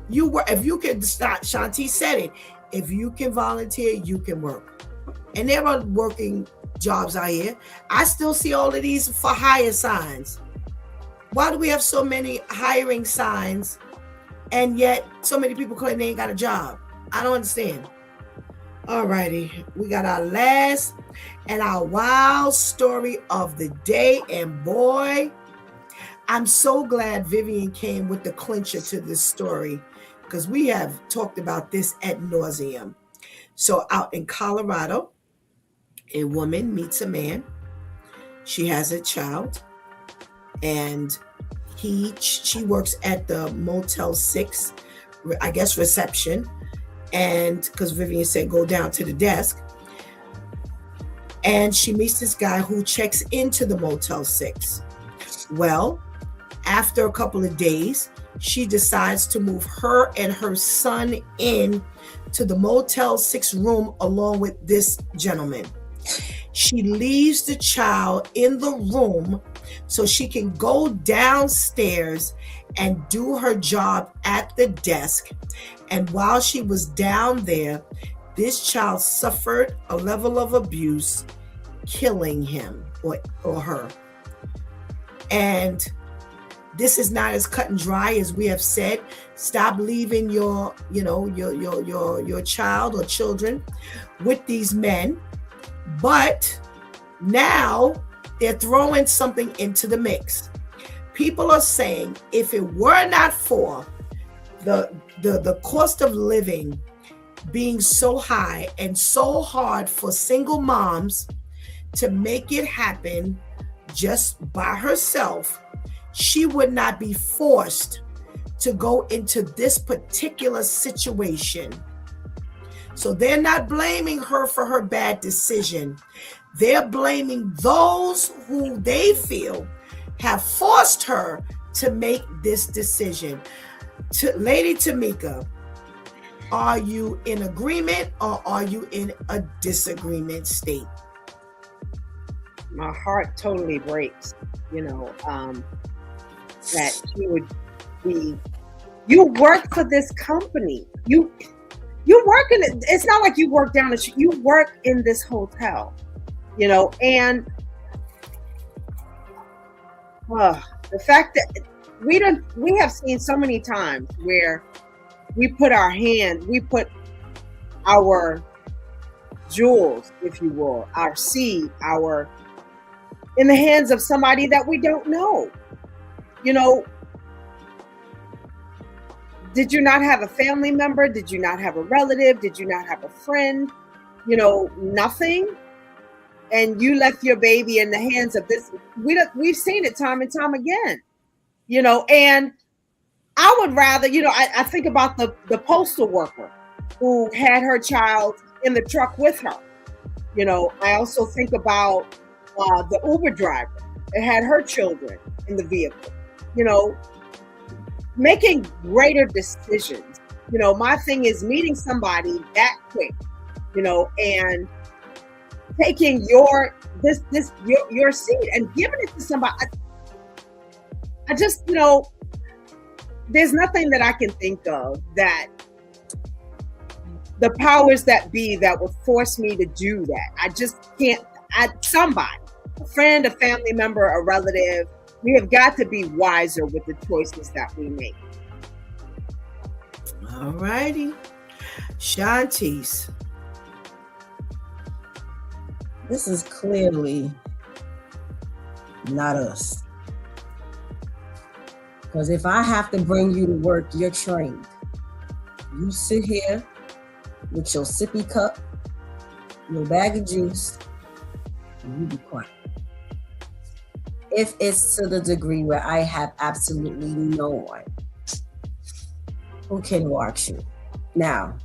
If you can start. Shanti said it. If you can volunteer, you can work. And there are working jobs out here. I still see all of these for hire signs. Why do we have so many hiring signs, and yet so many people claim they ain't got a job? I don't understand. All righty. We got our last and our wild story of the day. And boy, I'm so glad Vivian came with the clincher to this story, because we have talked about this ad nauseum. So out in Colorado, a woman meets a man. She has a child, and she works at the Motel 6, I guess, reception. And because Vivian said go down to the desk, and she meets this guy who checks into the Motel 6. Well, after a couple of days, she decides to move her and her son in to the Motel 6 room along with this gentleman. She leaves the child in the room so she can go downstairs and do her job at the desk. And while she was down there, this child suffered a level of abuse killing him or her. And this is not as cut and dry as we have said. Stop leaving your child or children with these men. But now they're throwing something into the mix. People are saying if it were not for the cost of living being so high and so hard for single moms to make it happen just by herself, she would not be forced to go into this particular situation. So they're not blaming her for her bad decision. They're blaming those who they feel have forced her to make this decision. Lady Tamika, are you in agreement or are you in a disagreement state? My heart totally breaks, that she would be. You work for this company. You work in it. It's not like you work down the street. You work in this hotel, and the fact that we have seen so many times where we put our jewels, if you will, our seed, in the hands of somebody that we don't know. Did you not have a family member? Did you not have a relative? Did you not have a friend? Nothing. And you left your baby in the hands of this. We've seen it time and time again, and I would rather, I think about the postal worker who had her child in the truck with her. I also think about the Uber driver that had her children in the vehicle, making greater decisions. My thing is meeting somebody that quick, and taking your seat and giving it to somebody. I just, there's nothing that I can think of that the powers that be that would force me to do that. I just can't. Somebody, a friend, a family member, a relative, we have got to be wiser with the choices that we make. All righty. Shantice. This is clearly not us. Because if I have to bring you to work, you're trained. You sit here with your sippy cup, your bag of juice, and you be quiet. If it's to the degree where I have absolutely no one who can watch you. Now,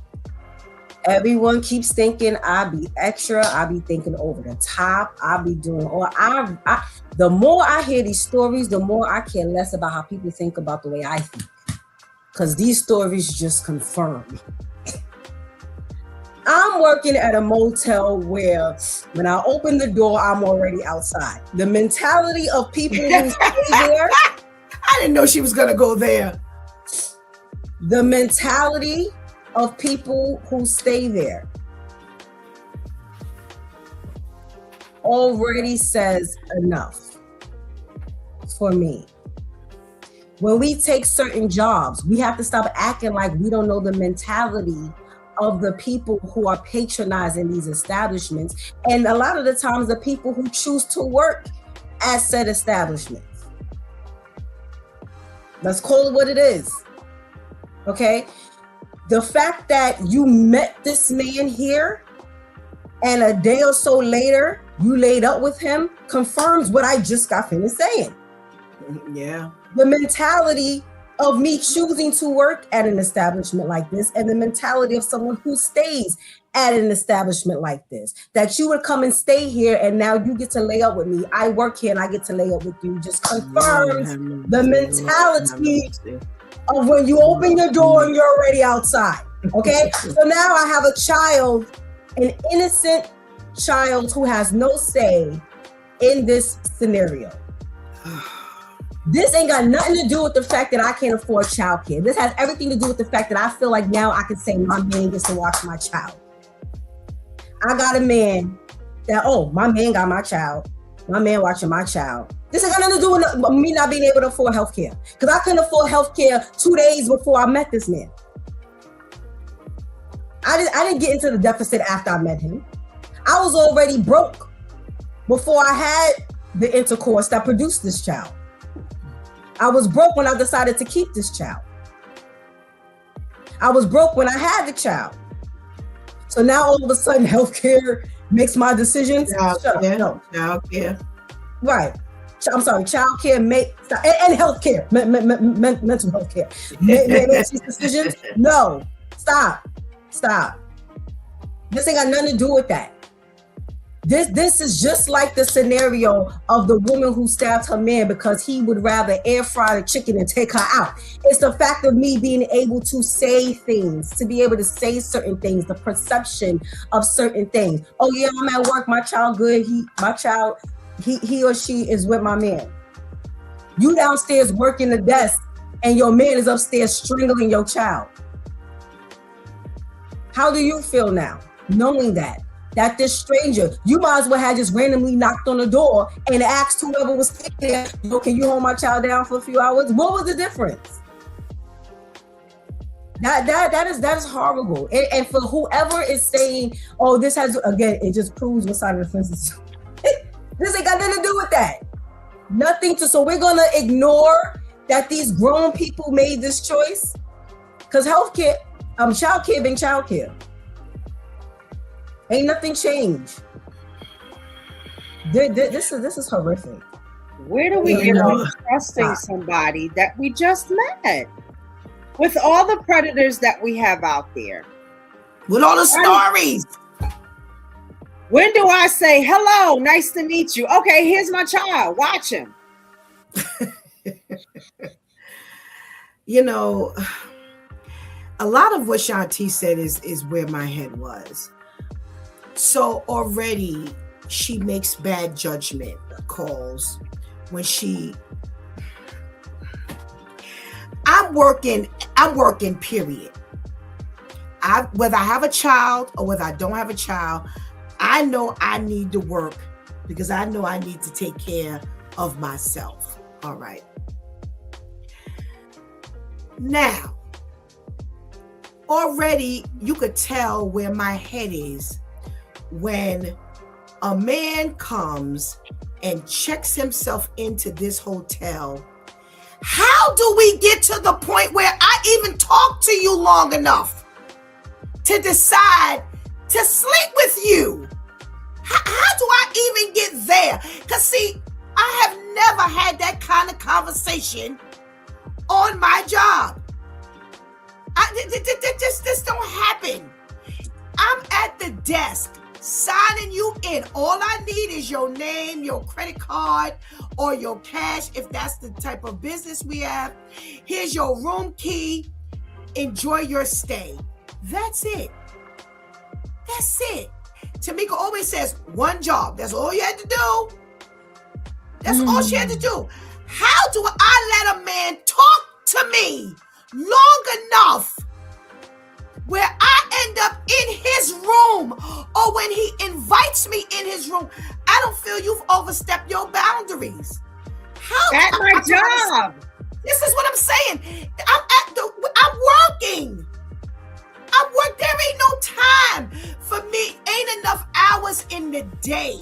everyone keeps thinking I be extra, I be thinking over the top, I be doing all. The more I hear these stories, the more I care less about how people think about the way I think. Because these stories just confirm. I'm working at a motel where when I open the door, I'm already outside. The mentality of people who stay there. I didn't know she was going to go there. The mentality of people who stay there already says enough for me. When we take certain jobs, we have to stop acting like we don't know the mentality of the people who are patronizing these establishments. And a lot of the times the people who choose to work at said establishments. Let's call it what it is. Okay? The fact that you met this man here and a day or so later you laid up with him confirms what I just got finished saying. Yeah. The mentality of me choosing to work at an establishment like this and the mentality of someone who stays at an establishment like this, that you would come and stay here and now you get to lay up with me. I work here and I get to lay up with you. Just confirms the mentality of when you open your door and you're already outside. Okay? So now I have a child, an innocent child who has no say in this scenario. This ain't got nothing to do with the fact that I can't afford childcare. This has everything to do with the fact that I feel like now I can say my man gets to watch my child. I got a man that, oh, my man got my child. My man watching my child. This ain't got nothing to do with me not being able to afford healthcare. Because I couldn't afford healthcare 2 days before I met this man. I didn't get into the deficit after I met him. I was already broke before I had the intercourse that produced this child. I was broke when I decided to keep this child. I was broke when I had the child. So now all of a sudden healthcare makes my decisions. Childcare. Right. I'm sorry, childcare and healthcare, mental healthcare. Makes these decisions. No, stop. This ain't got nothing to do with that. This is just like the scenario of the woman who stabbed her man because he would rather air fry the chicken and take her out. It's the fact of me being able to say things, to be able to say certain things, the perception of certain things. Oh yeah, I'm at work, my child good, he or she is with my man. You downstairs working the desk and your man is upstairs strangling your child. How do you feel now, knowing that this stranger, you might as well have just randomly knocked on the door and asked whoever was sitting there, can you hold my child down for a few hours? What was the difference? That is horrible. And for whoever is saying, oh, this has, again, it just proves what side of the fence is. This ain't got nothing to do with that. So we're gonna ignore that these grown people made this choice? Because healthcare, childcare being childcare. Ain't nothing changed. This is horrific. Where do we get on trusting somebody that we just met? With all the predators that we have out there. With all the stories. When do I say, hello, nice to meet you? Okay, here's my child. Watch him. A lot of what Shanti said is where my head was. So already she makes bad judgment calls when I'm working, period. Whether I have a child or whether I don't have a child, I know I need to work because I know I need to take care of myself. All right. Now, already you could tell where my head is when a man comes and checks himself into this hotel. How do we get to the point where I even talk to you long enough to decide to sleep with you? How do I even get there? Because see, I have never had that kind of conversation on my job. This don't happen. I'm at the desk signing you in. All I need is your name, your credit card, or your cash if that's the type of business we have. Here's your room key. Enjoy your stay. That's it. Tamika always says one job. That's all you had to do. That's all she had to do. How do I let a man talk to me long enough where I end up in his room, or when he invites me in his room, I don't feel you've overstepped your boundaries? That's my job. This is what I'm saying. I'm working. There ain't no time for me. Ain't enough hours in the day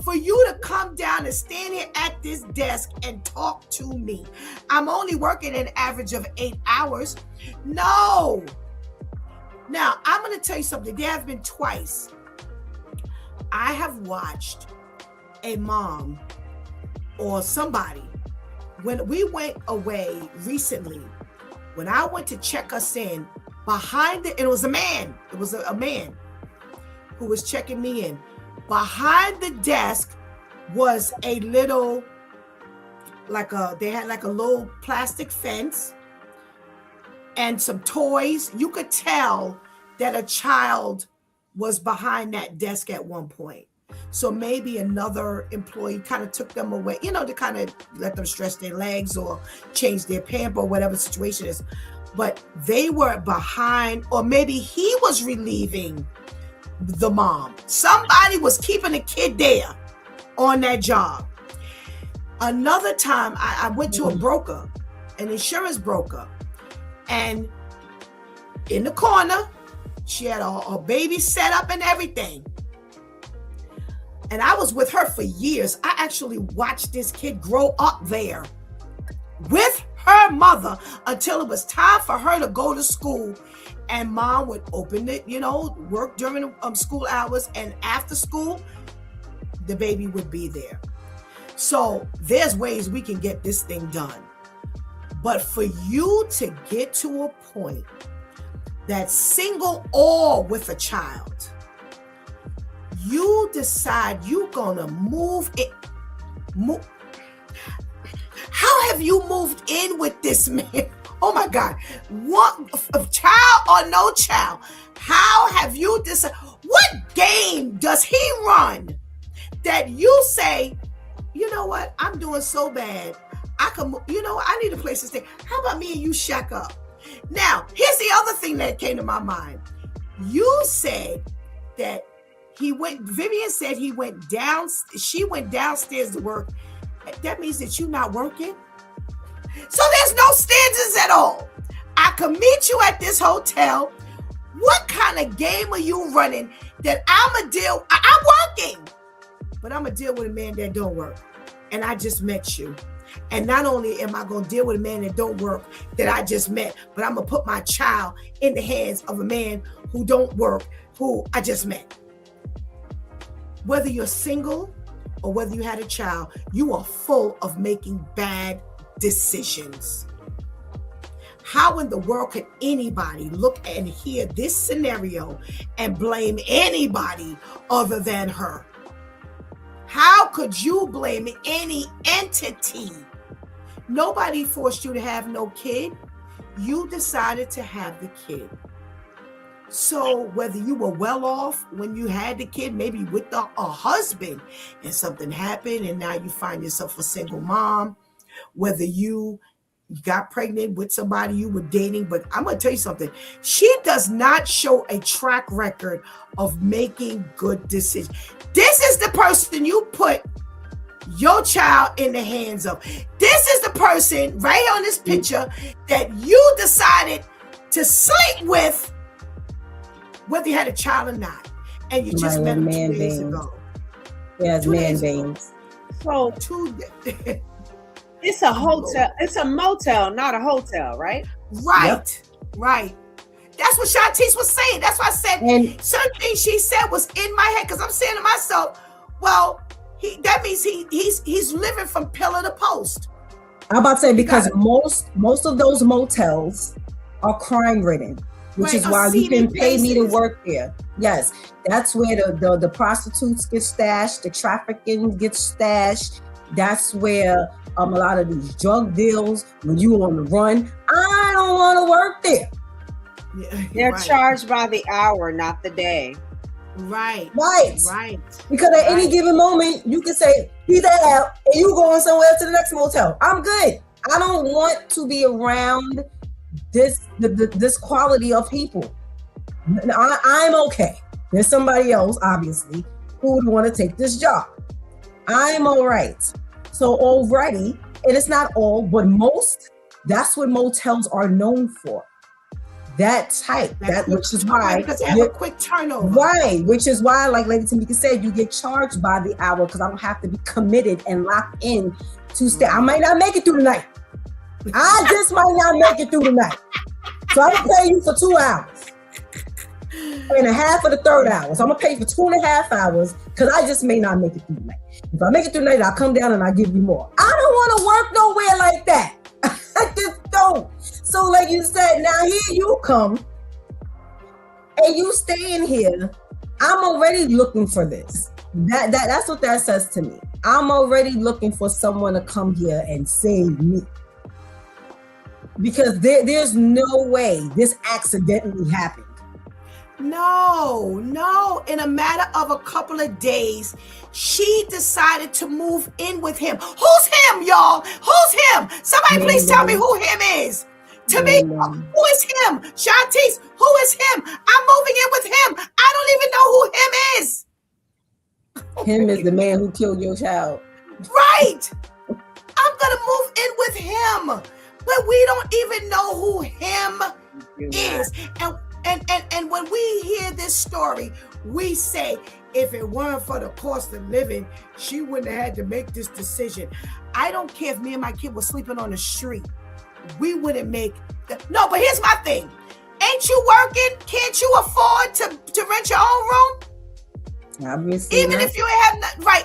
for you to come down and stand here at this desk and talk to me. I'm only working an average of 8 hours. No. Now, I'm going to tell you something. There have been twice I have watched a mom or somebody, when we went away recently, when I went to check us in, it was a man who was checking me in. Behind the desk was a little, they had like a little plastic fence and some toys. You could tell that a child was behind that desk at one point. So maybe another employee kind of took them away, to kind of let them stretch their legs or change their pamper or whatever the situation is. But they were behind, or maybe he was relieving the mom. Somebody was keeping the kid there on that job. Another time, I went to a broker, an insurance broker, and in the corner, she had a baby set up and everything. And I was with her for years. I actually watched this kid grow up there with her mother until it was time for her to go to school. And mom would open it, work during school hours. And after school, the baby would be there. So there's ways we can get this thing done. But for you to get to a point that single or with a child, you decide you're gonna move it. How have you moved in with this man? Oh my God. What, a child or no child? How have you decided? What game does he run that you say, you know what? I'm doing so bad. I need a place to stay. How about me and you shack up? Now, here's the other thing that came to my mind. You said that Vivian said she went downstairs to work. That means that you're not working? So there's no standards at all. I can meet you at this hotel. What kind of game are you running that I'm working, but I'm going to deal with a man that don't work. And I just met you. And not only am I going to deal with a man that don't work that I just met, but I'm going to put my child in the hands of a man who don't work, who I just met. Whether you're single or whether you had a child, you are full of making bad decisions. How in the world could anybody look and hear this scenario and blame anybody other than her? How could you blame any entity? Nobody forced you to have no kid. You decided to have the kid. So whether you were well off when you had the kid, maybe with a husband, and something happened and now you find yourself a single mom, whether you got pregnant with somebody you were dating, but I'm going to tell you something. She does not show a track record of making good decisions. This is the person you put your child in the hands of. This is the person right on this picture that you decided to sleep with, whether you had a child or not. And you just met him 2 days ago. Yes, man veins. So 2 days. It's a hotel. It's a motel, not a hotel, right? Right. Yep. Right. That's what Shantice was saying. That's why I said certain things she said was in my head, because I'm saying to myself, well, that means he's living from pillar to post. I'm about to say, because most of those motels are crime ridden, which is why you can pay me to work there. Yes, that's where the prostitutes get stashed, the trafficking gets stashed. That's where a lot of these drug deals, when you on the run, I don't want to work there. Yeah, they're charged by the hour, not the day. Right. Because at any given moment, you can say, he's out, and you going somewhere to the next motel. I'm good. I don't want to be around this quality of people. I'm okay. There's somebody else, obviously, who would want to take this job. I'm all right. So already, and it's not all, but most, that's what motels are known for. That type, which is why, because they have a quick turnover. Right, which is why, like Lady Tamika said, you get charged by the hour, because I don't have to be committed and locked in to stay. I might not make it through the night. I just might not make it through the night. So I'm gonna pay you for 2 hours. And a half of the third hour. So I'm gonna pay for 2.5 hours, because I just may not make it through the night. If I make it through the night, I'll come down and I'll give you more. I don't want to work nowhere like that. I just don't. So like you said, now here you come and you staying here. I'm already looking for this. That's what that says to me. I'm already looking for someone to come here and save me. Because there's no way this accidentally happened. No. In a matter of a couple of days, she decided to move in with him. Who's him, y'all? Who's him? Somebody please tell me who him is. Tamika, who is him? Shantice, who Who is him? I'm moving in with him. I don't even know who him is. Him is the man who killed your child. Right. I'm going to move in with him. But we don't even know who him is. And when we hear this story, we say, if it weren't for the cost of living, she wouldn't have had to make this decision. I don't care if me and my kid were sleeping on the street. We wouldn't make no, but here's my thing. Ain't you working? Can't you afford to rent your own room? Obviously even not. if you have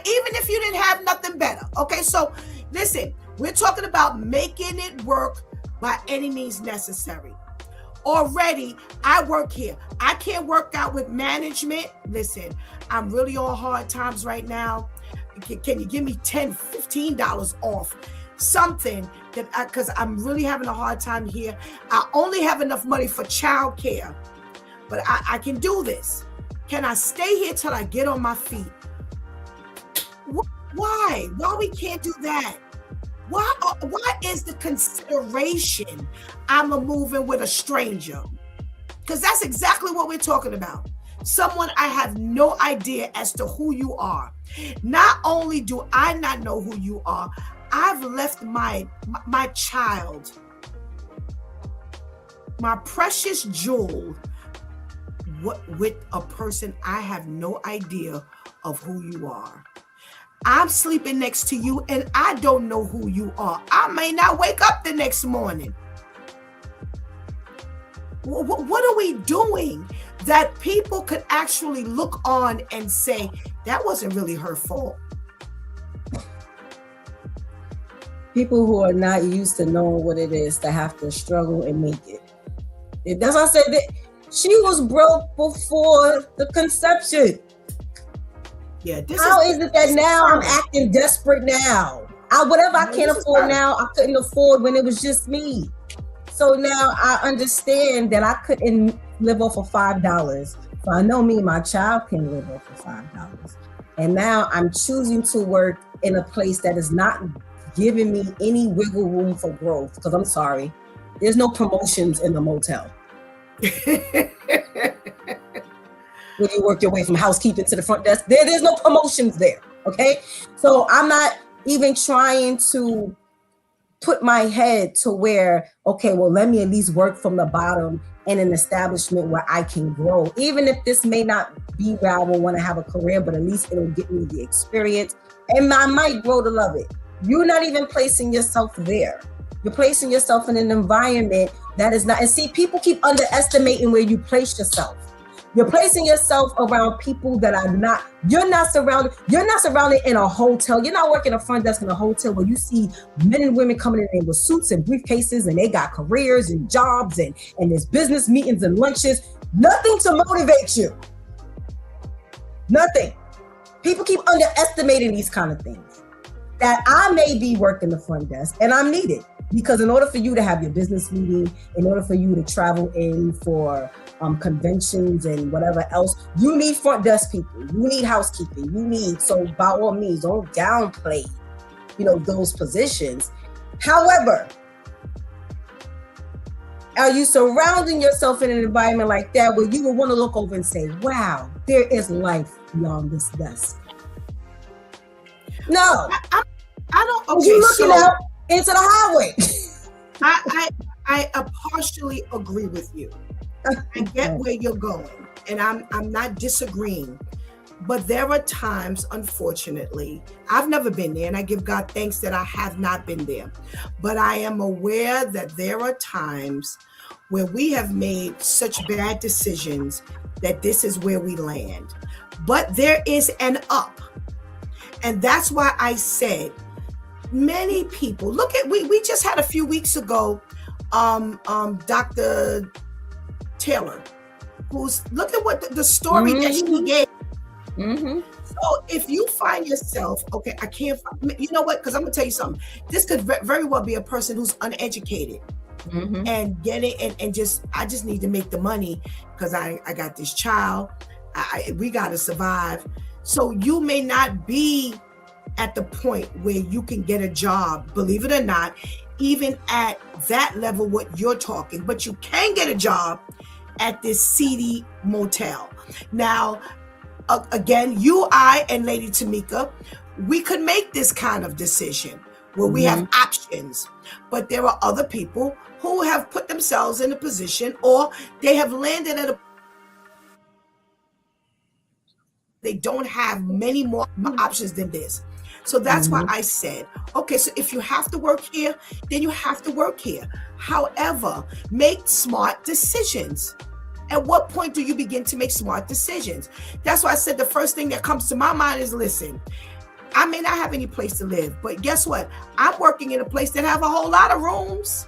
even if you didn't have nothing better. Okay, so listen, we're talking about making it work by any means necessary. Already, I work here. I can't work out with management. Listen, I'm really on hard times right now. Can you give me $10, $15 off? Something that because I'm really having a hard time here. I only have enough money for childcare, but I can do this. Can I stay here till I get on my feet? Why? Why we can't do that? Why is the consideration I'm a moving with a stranger? Because that's exactly what we're talking about. Someone I have no idea as to who you are. Not only do I not know who you are, I've left my child, my precious jewel, with a person I have no idea of who you are. I'm sleeping next to you and I don't know who you are. I may not wake up the next morning. What are we doing that people could actually look on and say, that wasn't really her fault? People who are not used to knowing what it is to have to struggle and make it. That's why I said that she was broke before the conception. Yeah, How is it that now I'm acting desperate now? Whatever I can't afford now, I couldn't afford when it was just me. So now I understand that I couldn't live off of $5. So I know me and my child can live off of $5. And now I'm choosing to work in a place that is not giving me any wiggle room for growth. Because I'm sorry, there's no promotions in the motel. When you work your way from housekeeping to the front desk, there's no promotions there. Okay, so I'm not even trying to put my head to where, okay, well, let me at least work from the bottom in an establishment where I can grow. Even if this may not be where I will want to have a career, but at least it'll get me the experience and I might grow to love it. You're not even placing yourself there. You're placing yourself in an environment that is not, and see, people keep underestimating where you place yourself. You're placing yourself around people that are not, you're not surrounded in a hotel. You're not working a front desk in a hotel where you see men and women coming in there with suits and briefcases and they got careers and jobs and there's business meetings and lunches. Nothing to motivate you. Nothing. People keep underestimating these kind of things. That I may be working the front desk and I'm needed because in order for you to have your business meeting, in order for you to travel in for conventions and whatever else, you need front desk people, you need housekeeping, so by all means, don't downplay, those positions. However, are you surrounding yourself in an environment like that where you will want to look over and say, wow, there is life beyond this desk? No. I don't. Okay, you're looking out into the highway. I partially agree with you. I get where you're going, and I'm not disagreeing. But there are times, unfortunately, I've never been there, and I give God thanks that I have not been there. But I am aware that there are times where we have made such bad decisions that this is where we land. But there is an up. And that's why I said many people, look at, we just had a few weeks ago, Dr. Taylor, look at what the story that she gave. Mm-hmm. So if you find yourself, okay, I can't, you know what? Because I'm gonna tell you something. This could very well be a person who's uneducated and getting and just, I just need to make the money because I got this child. We gotta survive. So you may not be at the point where you can get a job, believe it or not, even at that level what you're talking, but you can get a job at this seedy motel. Now, again, you, I, and Lady Tamika, we could make this kind of decision where we have options, but there are other people who have put themselves in a position, or they have landed at a they don't have many more options than this. So that's why I said, okay, so if you have to work here, then you have to work here. However, make smart decisions. At what point do you begin to make smart decisions? That's why I said the first thing that comes to my mind is, listen, I may not have any place to live, but guess what? I'm working in a place that have a whole lot of rooms.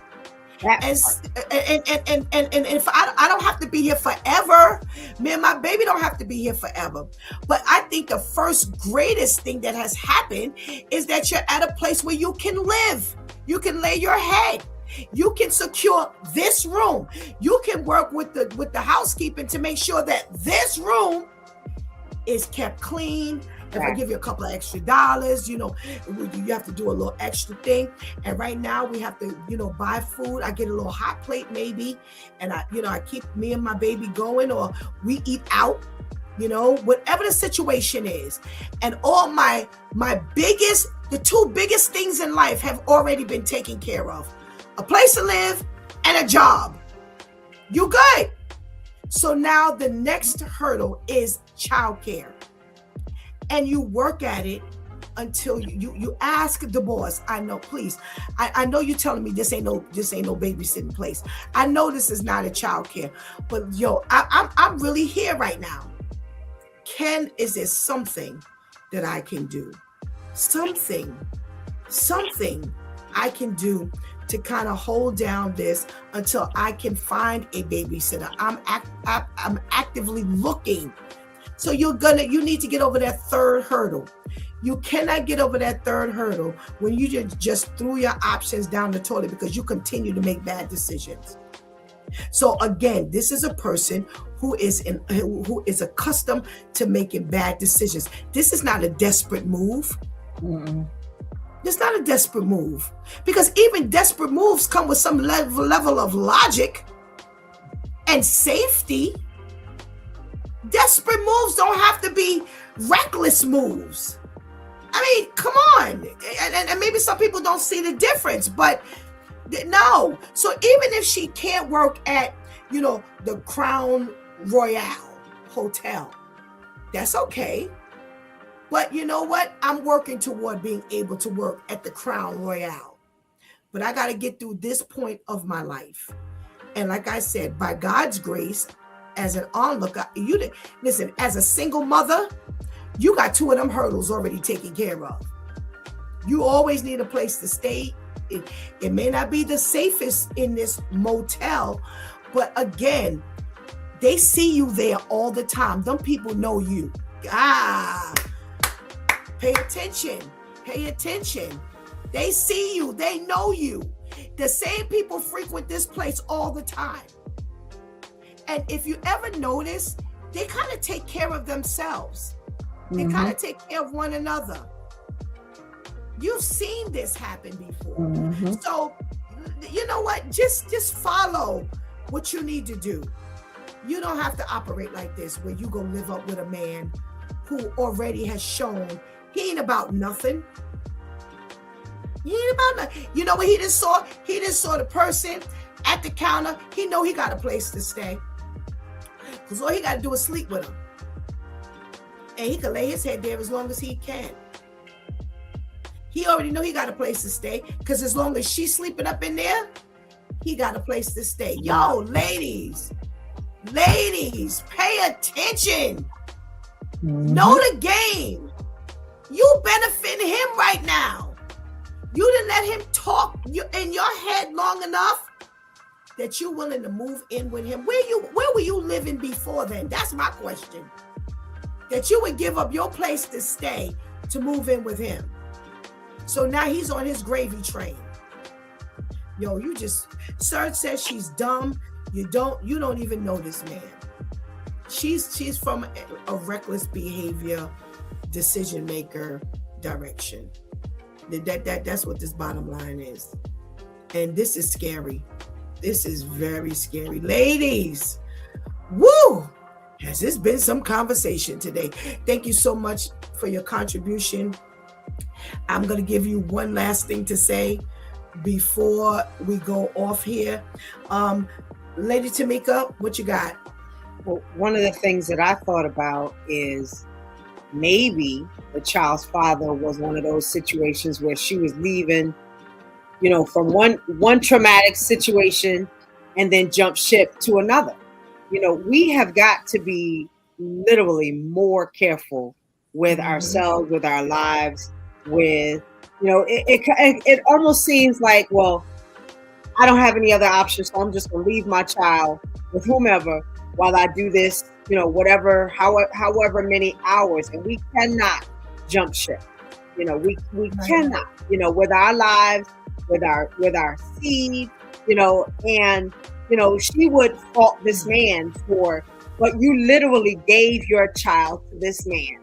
And if I don't have to be here forever, me and my baby don't have to be here forever. But I think the first greatest thing that has happened is that you're at a place where you can live. You can lay your head. You can secure this room. You can work with the housekeeping to make sure that this room is kept clean. If I give you a couple of extra dollars, you have to do a little extra thing. And right now we have to, buy food. I get a little hot plate maybe. And I keep me and my baby going, or we eat out, whatever the situation is. And all the two biggest things in life have already been taken care of. A place to live and a job. You good. So now the next hurdle is childcare. And you work at it until you ask the boss. I know, please. I know you're telling me this ain't no babysitting place. I know this is not a childcare, but I'm really here right now. Is there something that I can do? Something I can do to kind of hold down this until I can find a babysitter. I'm actively looking. So you need to get over that third hurdle. You cannot get over that third hurdle when you just threw your options down the toilet because you continue to make bad decisions. So again, this is a person who is accustomed to making bad decisions. This is not a desperate move. It's not a desperate move, because even desperate moves come with some level of logic and safety. Desperate moves don't have to be reckless moves. I mean, come on. And maybe some people don't see the difference, but no. So even if she can't work at, the Crown Royale Hotel, that's okay. But you know what? I'm working toward being able to work at the Crown Royale. But I got to get through this point of my life. And like I said, by God's grace, as an onlooker, listen, as a single mother, you got two of them hurdles already taken care of. You always need a place to stay. It may not be the safest in this motel, but again, they see you there all the time. Them people know you. Pay attention. They see you. They know you. The same people frequent this place all the time. And if you ever notice, they kind of take care of themselves. They kind of take care of one another. You've seen this happen before. So, you know what? Just follow what you need to do. You don't have to operate like this, where you go live up with a man who already has shown he ain't about nothing. He ain't about nothing. You know what he just saw? He just saw the person at the counter. He know he got a place to stay. Because all he got to do is sleep with him. And he can lay his head there as long as he can. He already know he got a place to stay. Because as long as she's sleeping up in there, he got a place to stay. Yo, ladies, pay attention. Know the game. You benefiting him right now. You didn't let him talk in your head long enough that you're willing to move in with him. Where were you living before then? That's my question. That you would give up your place to stay to move in with him. So now he's on his gravy train. Yo, Serge says she's dumb. You don't even know this man. She's from a reckless behavior, decision maker direction. That's what this bottom line is. And this is scary. This is very scary. Ladies, Woo! Has this been some conversation today? Thank you so much for your contribution. I'm going to give you one last thing to say before we go off here. Lady Tamika, what you got? Well, one of the things that I thought about is maybe the child's father was one of those situations where she was leaving, from one traumatic situation and then jump ship to another. We have got to be literally more careful with ourselves, with our lives, with, it almost seems like, well, I don't have any other options, so I'm just going to leave my child with whomever while I do this, however many hours. And we cannot jump ship. We cannot, with our lives, with our seed, and, she would fault this man but you literally gave your child to this man,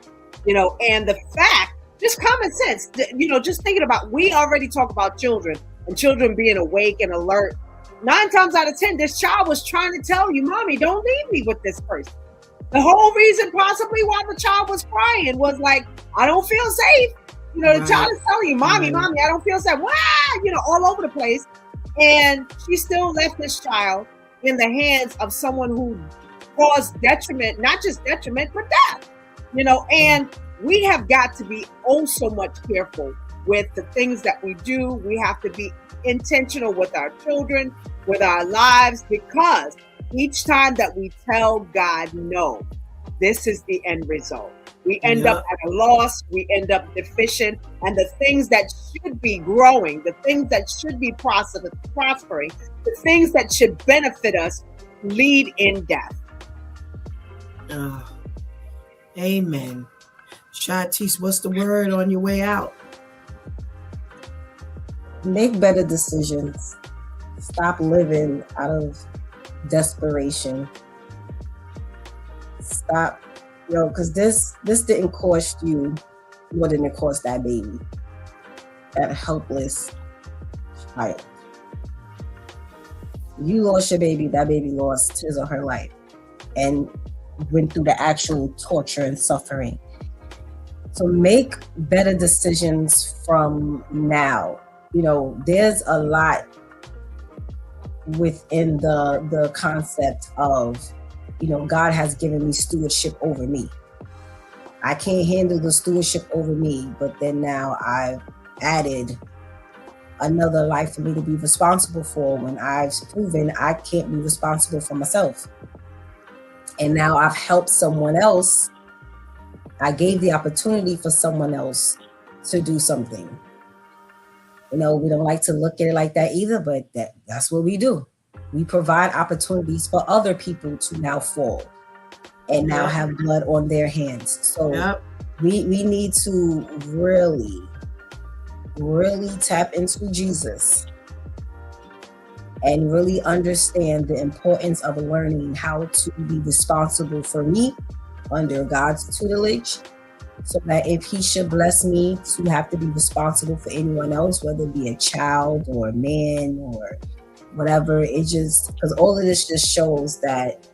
and the fact, just common sense, just thinking about, we already talk about children and children being awake and alert. 9 times out of 10, this child was trying to tell you, Mommy, don't leave me with this person. The whole reason possibly why the child was crying was like, I don't feel safe. The child is telling you, Mommy, I don't feel safe. All over the place. And she still left this child in the hands of someone who caused detriment, not just detriment, but death. And we have got to be oh so much careful with the things that we do. We have to be intentional with our children, with our lives, because each time that we tell God no, this is the end result. We end up at a loss, we end up deficient, and the things that should be growing, the things that should be prospering, the things that should benefit us lead in death. Amen. Shatis, what's the word on your way out? Make better decisions. Stop living out of desperation. Stop, because this didn't cost you more than it cost that baby, that helpless child. You lost your baby, that baby lost his or her life and went through the actual torture and suffering. So make better decisions from now. There's a lot within the concept of, God has given me stewardship over me. I can't handle the stewardship over me, but then now I've added another life for me to be responsible for when I've proven I can't be responsible for myself. And now I've helped someone else. I gave the opportunity for someone else to do something. We don't like to look at it like that either, but that's what we do. We provide opportunities for other people to now fall and now have blood on their hands. So we need to really, really tap into Jesus and really understand the importance of learning how to be responsible for me under God's tutelage, so that if he should bless me to have to be responsible for anyone else, whether it be a child or a man or whatever, because all of this just shows that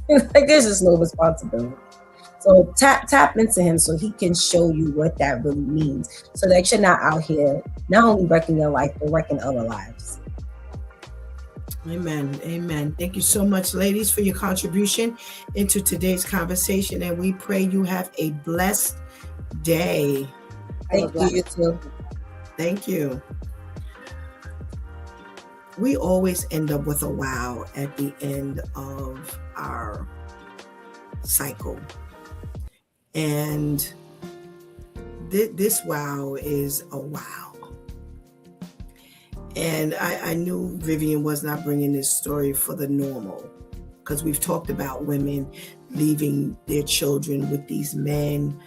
there's just no responsibility. So tap into him so he can show you what that really means, so that you're not out here not only wrecking your life, but wrecking other lives. Amen. Thank you so much, ladies, for your contribution into today's conversation, and we pray you have a blessed day. Thank you, you too. Thank you. We always end up with a wow at the end of our cycle. And this wow is a wow. And I knew Vivian was not bringing this story for the normal, because we've talked about women leaving their children with these men,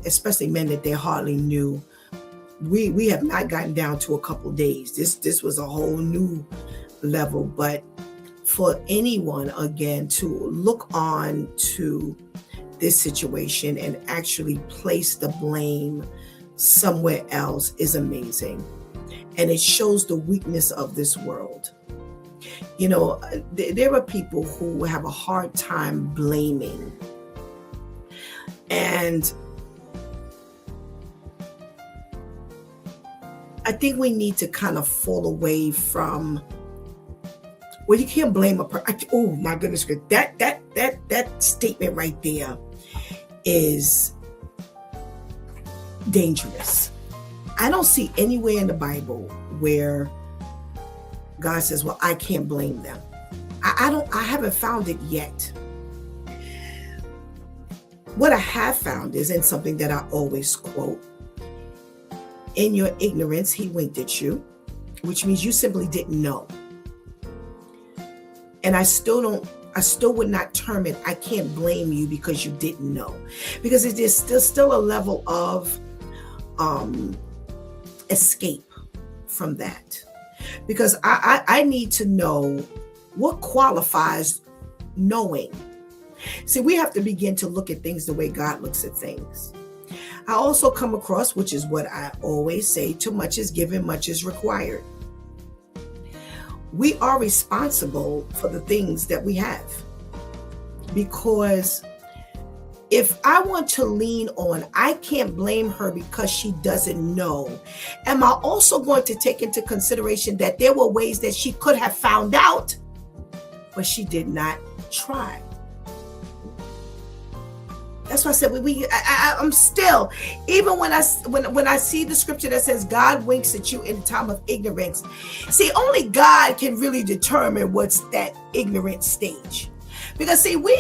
especially men that they hardly knew. We have not gotten down to a couple days. This was a whole new level. But for anyone, again, to look on to this situation and actually place the blame somewhere else is amazing. And it shows the weakness of this world. You know, there are people who have a hard time blaming. And I think we need to kind of fall away from, well, you can't blame a person. Oh my goodness, that statement right there is dangerous. I don't see anywhere in the Bible where God says, well, I can't blame them. I haven't found it yet. What I have found is in something that I always quote: in your ignorance, he winked at you, which means you simply didn't know. And I still would not term it, I can't blame you because you didn't know. Because it is still a level of escape from that. Because I need to know what qualifies knowing. See, we have to begin to look at things the way God looks at things. I also come across, which is what I always say, too much is given, much is required. We are responsible for the things that we have. Because if I want to lean on, I can't blame her because she doesn't know. Am I also going to take into consideration that there were ways that she could have found out, but she did not try? That's why I said I'm still, even when I see the scripture that says God winks at you in the time of ignorance. See, only God can really determine what's that ignorant stage. Because see, we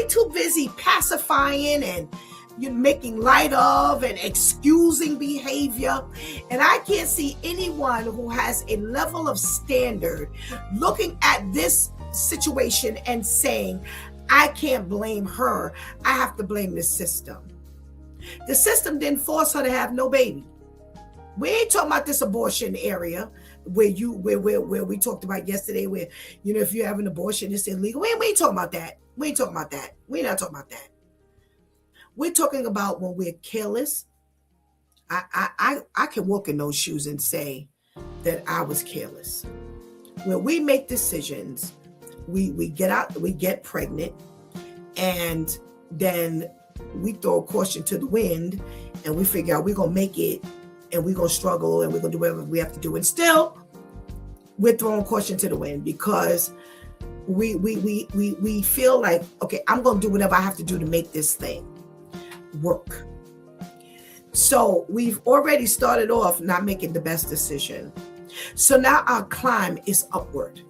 too busy pacifying and making light of and excusing behavior. And I can't see anyone who has a level of standard looking at this situation and saying, I can't blame her. I have to blame the system. The system didn't force her to have no baby. We ain't talking about this abortion area where we talked about yesterday, where, if you have an abortion, it's illegal. We ain't talking about that. We ain't talking about that. We're not talking about that. We're talking about when we're careless. I can walk in those shoes and say that I was careless. When we make decisions, we get pregnant, and then we throw caution to the wind, and we figure out we're gonna make it, and we're gonna struggle, and we're gonna do whatever we have to do, and still we're throwing caution to the wind because we feel like, okay, I'm gonna do whatever I have to do to make this thing work. So we've already started off not making the best decision. So now our climb is upward,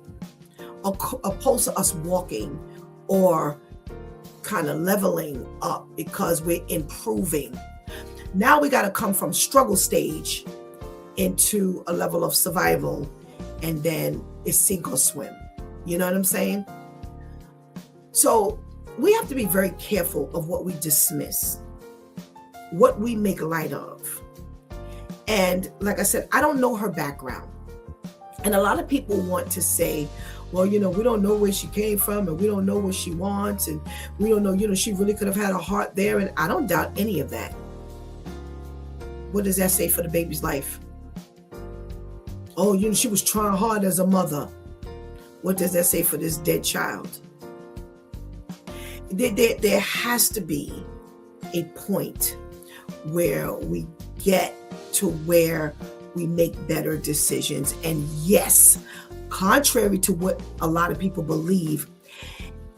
opposed to us walking or kind of leveling up because we're improving. Now we got to come from struggle stage into a level of survival, and then it's sink or swim. You know what I'm saying? So we have to be very careful of what we dismiss, what we make light of. And like I said, I don't know her background. And a lot of people want to say, well, we don't know where she came from, and we don't know what she wants, and we don't know, she really could have had a heart there. And I don't doubt any of that. What does that say for the baby's life? Oh, she was trying hard as a mother. What does that say for this dead child? There has to be a point where we get to where we make better decisions. And yes, contrary to what a lot of people believe,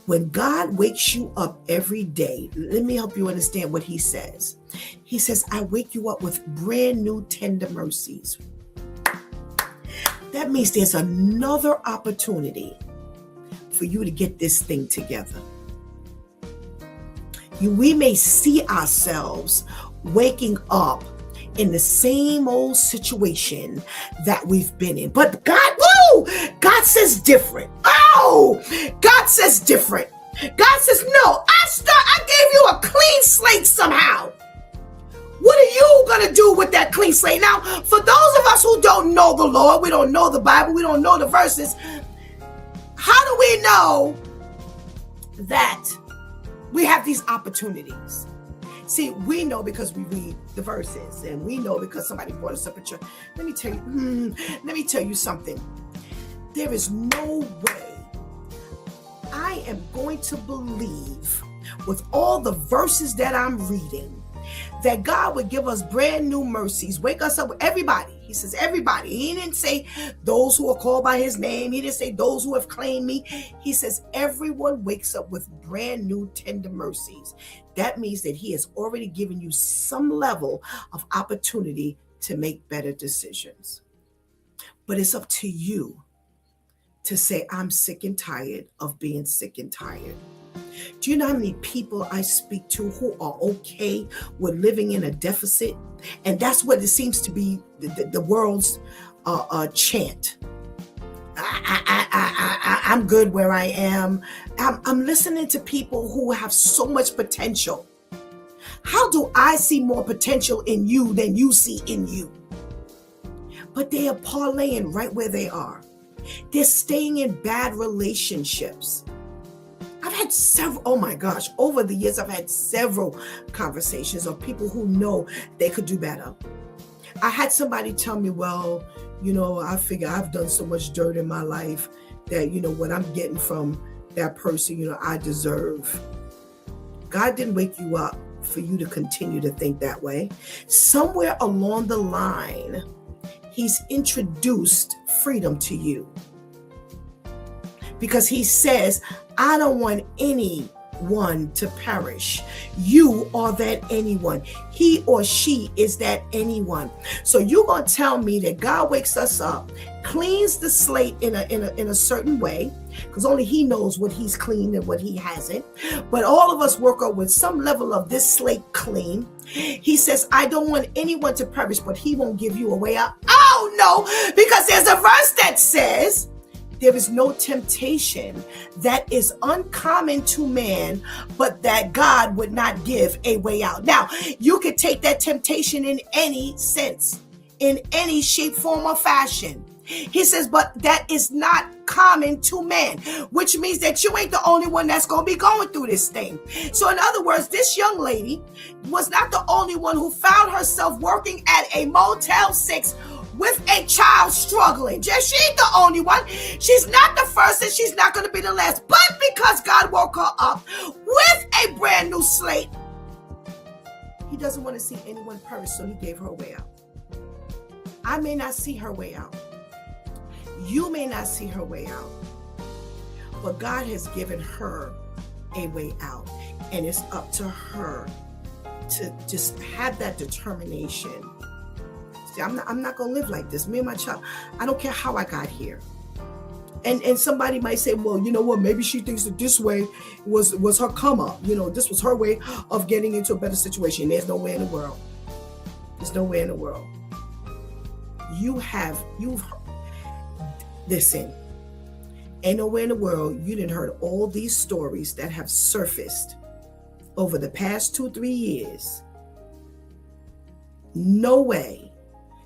when God wakes you up every day, let me help you understand what he says. He says, I wake you up with brand new tender mercies. That means there's another opportunity for you to get this thing together. We may see ourselves waking up in the same old situation that we've been in. But God says different. Oh, God says different. God says, no, I gave you a clean slate somehow. What are you going to do with that clean slate? Now, for those of us who don't know the Lord, we don't know the Bible, we don't know the verses, how do we know that we have these opportunities? See, we know because we read the verses, and we know because somebody brought us up at church. Let me tell you something. There is no way I am going to believe, with all the verses that I'm reading, that God would give us brand new mercies, wake us up, everybody. He says everybody. He didn't say those who are called by his name. He didn't say those who have claimed me. He says everyone wakes up with brand new tender mercies. That means that he has already given you some level of opportunity to make better decisions. But it's up to you to say, I'm sick and tired of being sick and tired. Do you know how many people I speak to who are okay with living in a deficit? And that's what it seems to be the world's chant. I'm good where I am. I'm listening to people who have so much potential. How do I see more potential in you than you see in you? But they are parlaying right where they are. They're staying in bad relationships. I've had several, oh my gosh, over the years, I've had several conversations of people who know they could do better. I had somebody tell me, well, I figure I've done so much dirt in my life that, what I'm getting from that person, I deserve. God didn't wake you up for you to continue to think that way. Somewhere along the line, he's introduced freedom to you. Because he says, I don't want anyone to perish. You are that anyone. He or she is that anyone. So you're going to tell me that God wakes us up, cleans the slate in a certain way, because only he knows what he's cleaned and what he hasn't. But all of us work out with some level of this slate clean. He says, I don't want anyone to perish, but he won't give you a way out. Oh no, because there's a verse that says, there is no temptation that is uncommon to man, but that God would not give a way out. Now, you could take that temptation in any sense, in any shape, form, or fashion. He says, but that is not common to man, which means that you ain't the only one that's going to be going through this thing. So in other words, this young lady was not the only one who found herself working at a Motel 6 with a child struggling. Just she ain't the only one. She's not the first and she's not going to be the last. But because God woke her up with a brand new slate, he doesn't want to see anyone perish, so he gave her a way out. I may not see her way out. You may not see her way out. But God has given her a way out. And it's up to her to just have that determination. See, I'm not going to live like this. Me and my child, I don't care how I got here. And somebody might say, well, you know what? Maybe she thinks that this way was her come up. This was her way of getting into a better situation. There's no way in the world. There's no way in the world. Listen, ain't no way in the world you didn't heard all these stories that have surfaced over the past 2-3 years. No way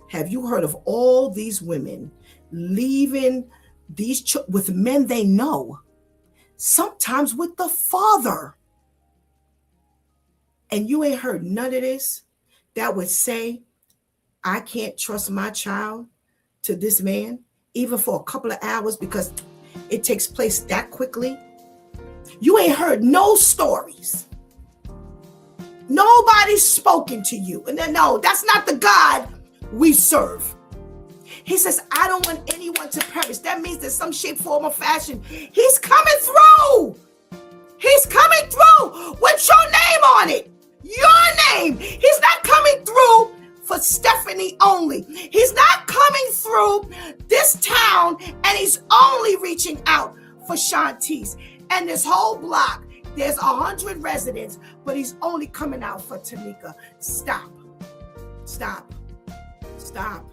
have you heard of all these women leaving with men they know, sometimes with the father. And you ain't heard none of this that would say, I can't trust my child to this man, even for a couple of hours, because it takes place that quickly. You ain't heard no stories. Nobody's spoken to you. And then, no, that's not the God we serve. He says, I don't want anyone to perish. That means that some shape, form, or fashion, he's coming through. He's coming through with your name on it. Your name. He's not coming through for Stephanie only. He's not coming through this town, and he's only reaching out for Shantice. And this whole block, there's 100 residents, but he's only coming out for Tanika. Stop. Stop. Stop.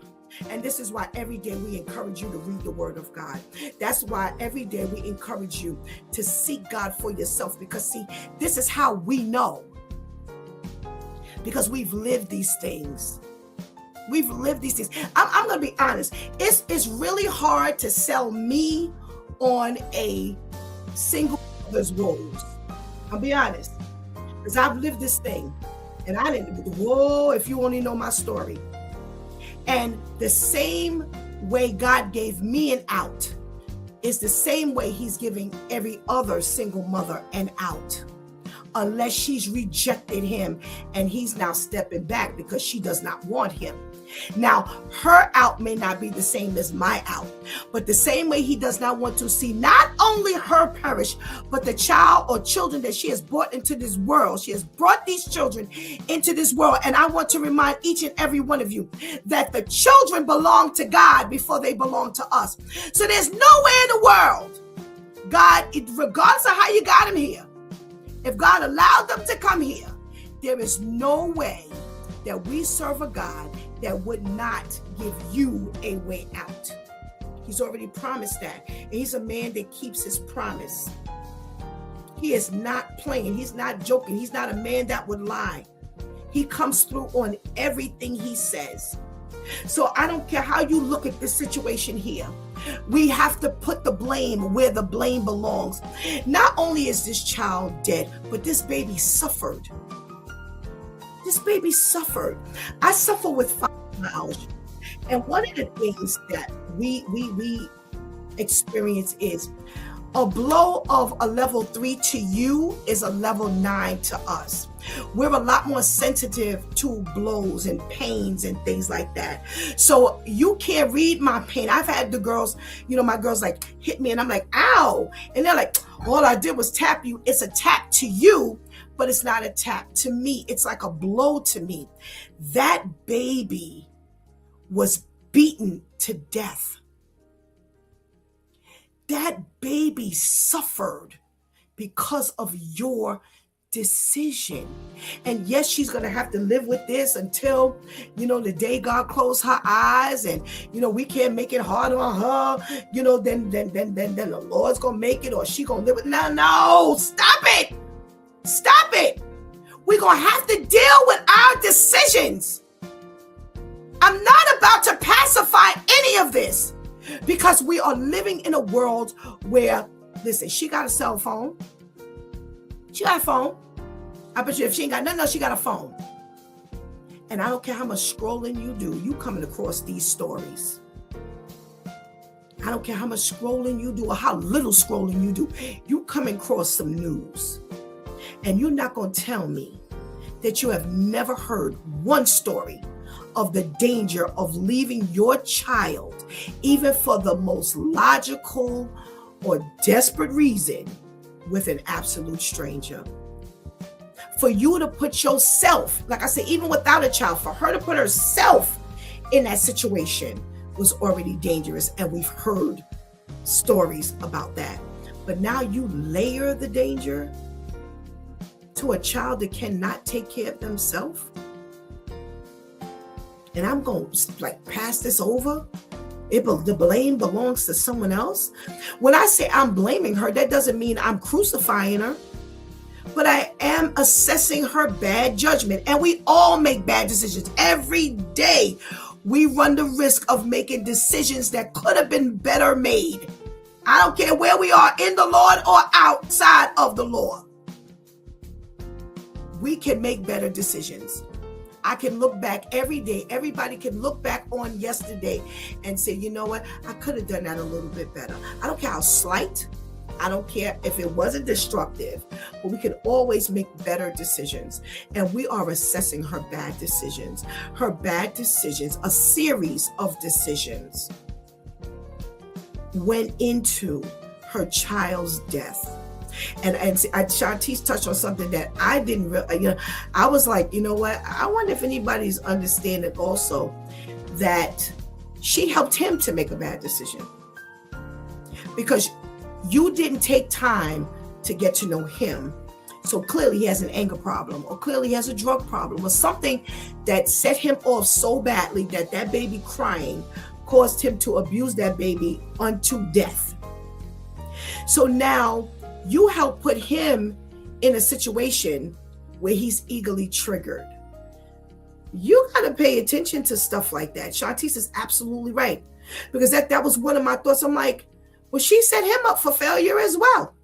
And this is why every day we encourage you to read the word of God. That's why every day we encourage you to seek God for yourself, because see, this is how we know. Because we've lived these things. We've lived these things. I'm going to be honest. It's really hard to sell me on a single mother's woes. I'll be honest. Because I've lived this thing. And I didn't, if you only know my story. And the same way God gave me an out is the same way he's giving every other single mother an out. Unless she's rejected him and he's now stepping back because she does not want him. Now, her out may not be the same as my out, but the same way he does not want to see not only her perish, but the child or children that she has brought into this world. She has brought these children into this world. And I want to remind each and every one of you that the children belong to God before they belong to us. So there's nowhere in the world, God, regardless of how you got them here, if God allowed them to come here, there is no way that we serve a God that would not give you a way out. He's already promised that. And he's a man that keeps his promise. He is not playing. He's not joking. He's not a man that would lie. He comes through on everything he says. So I don't care how you look at this situation here. We have to put the blame where the blame belongs. Not only is this child dead, but this baby suffered. This baby suffered. I suffer with fibromyalgia. And one of the things that we experience is a blow of a level 3 to you is a level 9 to us. We're a lot more sensitive to blows and pains and things like that. So you can't read my pain. I've had the girls, my girls like hit me and I'm like, ow. And they're like, all I did was tap you. It's a tap to you, but it's not a tap to me. It's like a blow to me. That baby was beaten to death. That baby suffered because of your decision. And yes, she's going to have to live with this until, the day God closed her eyes and, we can't make it harder on her, then the Lord's going to make it or she going to live with it. No, stop it. Stop it. We're going to have to deal with our decisions. I'm not about to pacify any of this. Because we are living in a world where, listen, she got a cell phone. She got a phone. I bet you if she ain't got nothing else, she got a phone. And I don't care how much scrolling you do, you coming across these stories. I don't care how much scrolling you do or how little scrolling you do. You coming across some news. And you're not going to tell me that you have never heard one story of the danger of leaving your child, even for the most logical or desperate reason, with an absolute stranger. For you to put yourself, like I said, even without a child, for her to put herself in that situation was already dangerous. And we've heard stories about that. But now you layer the danger to a child that cannot take care of themselves. And I'm going to pass this over. The blame belongs to someone else. When I say I'm blaming her, that doesn't mean I'm crucifying her. But I am assessing her bad judgment. And we all make bad decisions. Every day we run the risk of making decisions that could have been better made. I don't care where we are, in the Lord or outside of the Lord. We can make better decisions. I can look back every day. Everybody can look back on yesterday and say, you know what? I could have done that a little bit better. I don't care how slight. I don't care if it wasn't destructive, but we can always make better decisions. And we are assessing her bad decisions. Her bad decisions, a series of decisions, went into her child's death. And Shantice touched on something that I didn't really, I was like, you know what? I wonder if anybody's understanding also that she helped him to make a bad decision. Because you didn't take time to get to know him. So clearly he has an anger problem, or clearly he has a drug problem, or something that set him off so badly that that baby crying caused him to abuse that baby unto death. So now you help put him in a situation where he's eagerly triggered. You got to pay attention to stuff like that. Shantice is absolutely right. Because that was one of my thoughts. I'm like, well, she set him up for failure as well.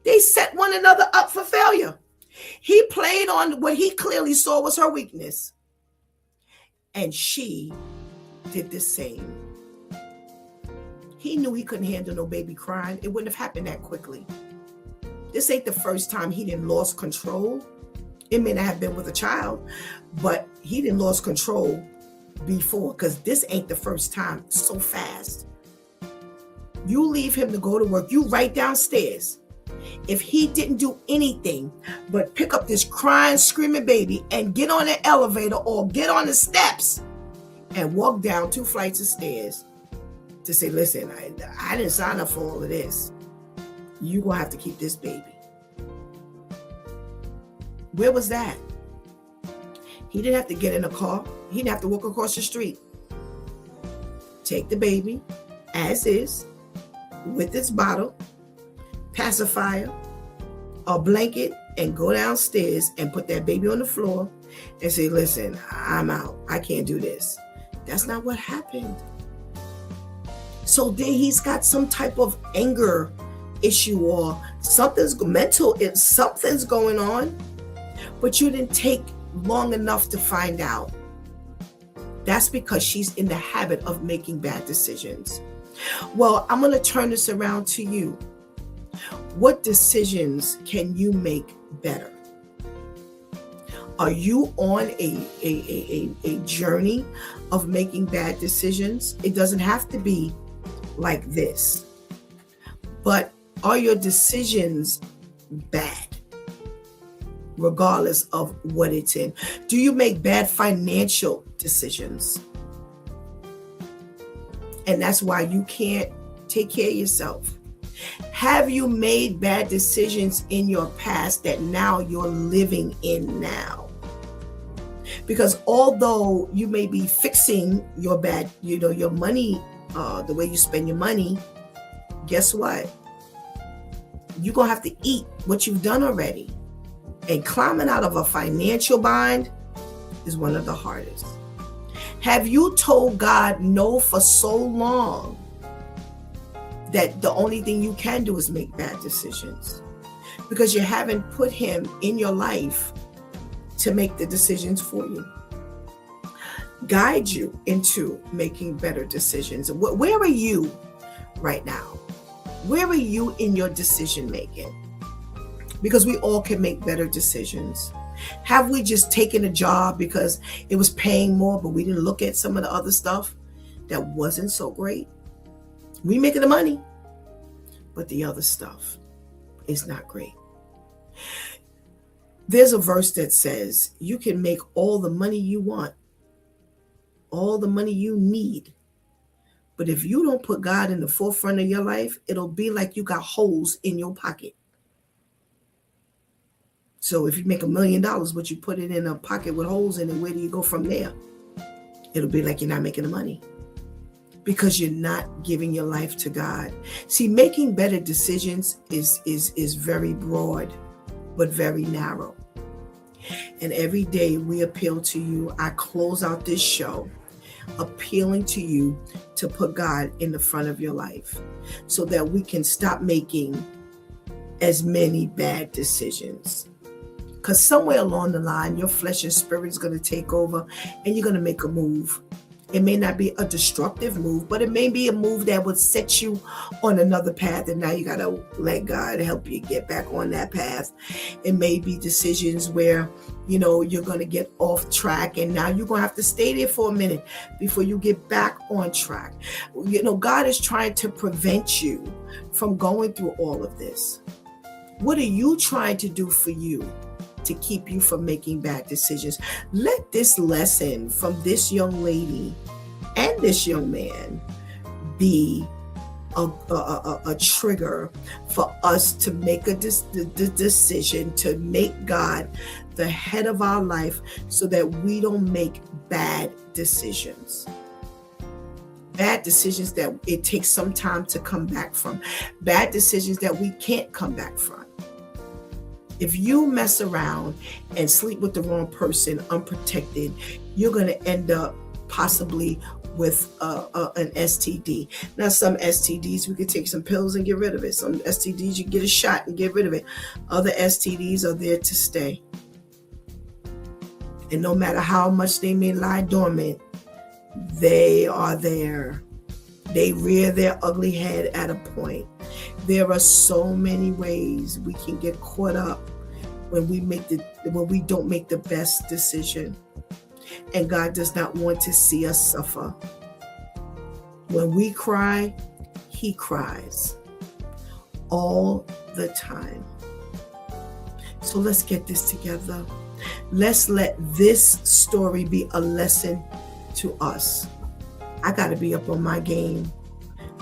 They set one another up for failure. He played on what he clearly saw was her weakness. And she did the same. He knew he couldn't handle no baby crying. It wouldn't have happened that quickly. This ain't the first time he didn't lost control. It may not have been with a child, but he didn't lost control before, because this ain't the first time so fast. You leave him to go to work. You right downstairs. If he didn't do anything but pick up this crying, screaming baby and get on an elevator or get on the steps and walk down 2 flights of stairs to say, listen, I didn't sign up for all of this. You're going to have to keep this baby. Where was that? He didn't have to get in a car. He didn't have to walk across the street. Take the baby as is, with its bottle, pacifier, a blanket, and go downstairs and put that baby on the floor and say, listen, I'm out. I can't do this. That's not what happened. So then he's got some type of anger issue or something's going on, but you didn't take long enough to find out. That's because she's in the habit of making bad decisions. Well, I'm going to turn this around to you. What decisions can you make better? Are you on a journey of making bad decisions? It doesn't have to be like this, but are your decisions bad, regardless of what it's in? Do you make bad financial decisions? And that's why you can't take care of yourself. Have you made bad decisions in your past that now you're living in now? Because although you may be fixing your bad, your money, the way you spend your money, guess what? You're going to have to eat what you've done already. And climbing out of a financial bind is one of the hardest. Have you told God no for so long that the only thing you can do is make bad decisions? Because you haven't put him in your life to make the decisions for you, guide you into making better decisions. Where are you right now? Where are you in your decision making? Because we all can make better decisions. Have we just taken a job because it was paying more, but we didn't look at some of the other stuff that wasn't so great? We making the money, but the other stuff is not great. There's a verse that says you can make all the money you want, all the money you need, but if you don't put God in the forefront of your life, it'll be like you got holes in your pocket. So if you make $1 million, but you put it in a pocket with holes in it, where do you go from there? It'll be like you're not making the money because you're not giving your life to God. See, making better decisions is very broad, but very narrow. And every day we appeal to you. I close out this show appealing to you to put God in the front of your life so that we can stop making as many bad decisions. Because somewhere along the line, your flesh and spirit is going to take over and you're going to make a move. It may not be a destructive move, but it may be a move that would set you on another path. And now you got to let God help you get back on that path. It may be decisions where, you're going to get off track and now you're going to have to stay there for a minute before you get back on track. God is trying to prevent you from going through all of this. What are you trying to do for you to keep you from making bad decisions? Let this lesson from this young lady and this young man be a trigger for us to make a decision to make God the head of our life so that we don't make bad decisions. Bad decisions that it takes some time to come back from. Bad decisions that we can't come back from. If you mess around and sleep with the wrong person unprotected, you're going to end up possibly with an STD. Now, some STDs, we could take some pills and get rid of it. Some STDs, you get a shot and get rid of it. Other STDs are there to stay. And no matter how much they may lie dormant, they are there They rear their ugly head at a point. There are so many ways we can get caught up when we don't make the best decision. And God does not want to see us suffer. When we cry, He cries all the time. So let's get this together. Let's let this story be a lesson to us. I got to be up on my game.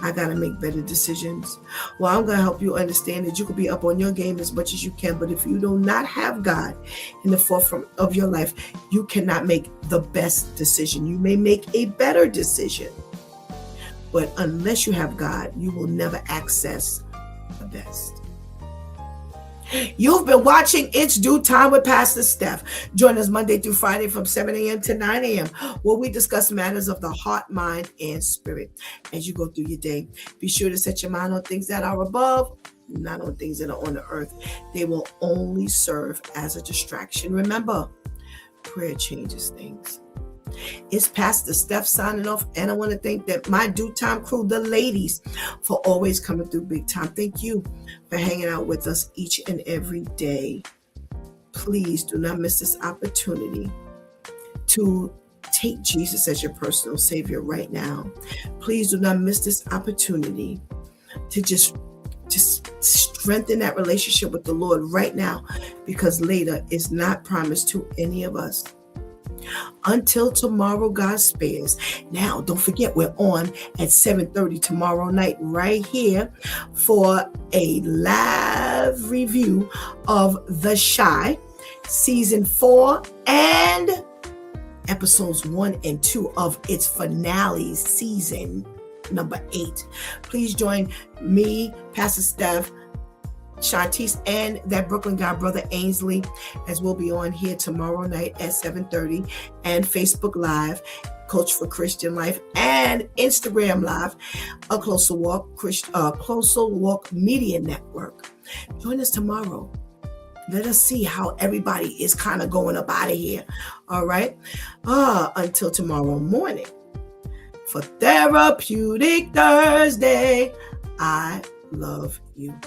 I got to make better decisions. Well, I'm going to help you understand that you can be up on your game as much as you can, but if you do not have God in the forefront of your life, you cannot make the best decision. You may make a better decision, but unless you have God, you will never access the best. You've been watching It's Due Time with Pastor Steph. Join us Monday through Friday from 7 a.m. to 9 a.m. where we discuss matters of the heart, mind, and spirit. As you go through your day, be sure to set your mind on things that are above, not on things that are on the earth. They will only serve as a distraction. Remember, prayer changes things. It's Pastor Steph signing off, and I want to thank my Due Time crew, the ladies, for always coming through big time. Thank you for hanging out with us each and every day. Please do not miss this opportunity to take Jesus as your personal Savior right now. Please do not miss this opportunity to just strengthen that relationship with the Lord right now, because later is not promised to any of us. Until tomorrow, God spares. Now, don't forget, we're on at 7:30 tomorrow night right here for a live review of The Chi, Season 4 and Episodes 1 and 2 of its finale, Season number 8. Please join me, Pastor Steph, Shantice, and that Brooklyn guy, Brother Ainsley, as we'll be on here tomorrow night at 7:30, and Facebook Live, Coach for Christian Life, and Instagram Live, A Closer Walk Media Network. Join us tomorrow. Let us see how everybody is kind of going up out of here. All right. Until tomorrow morning for Therapeutic Thursday. I love you.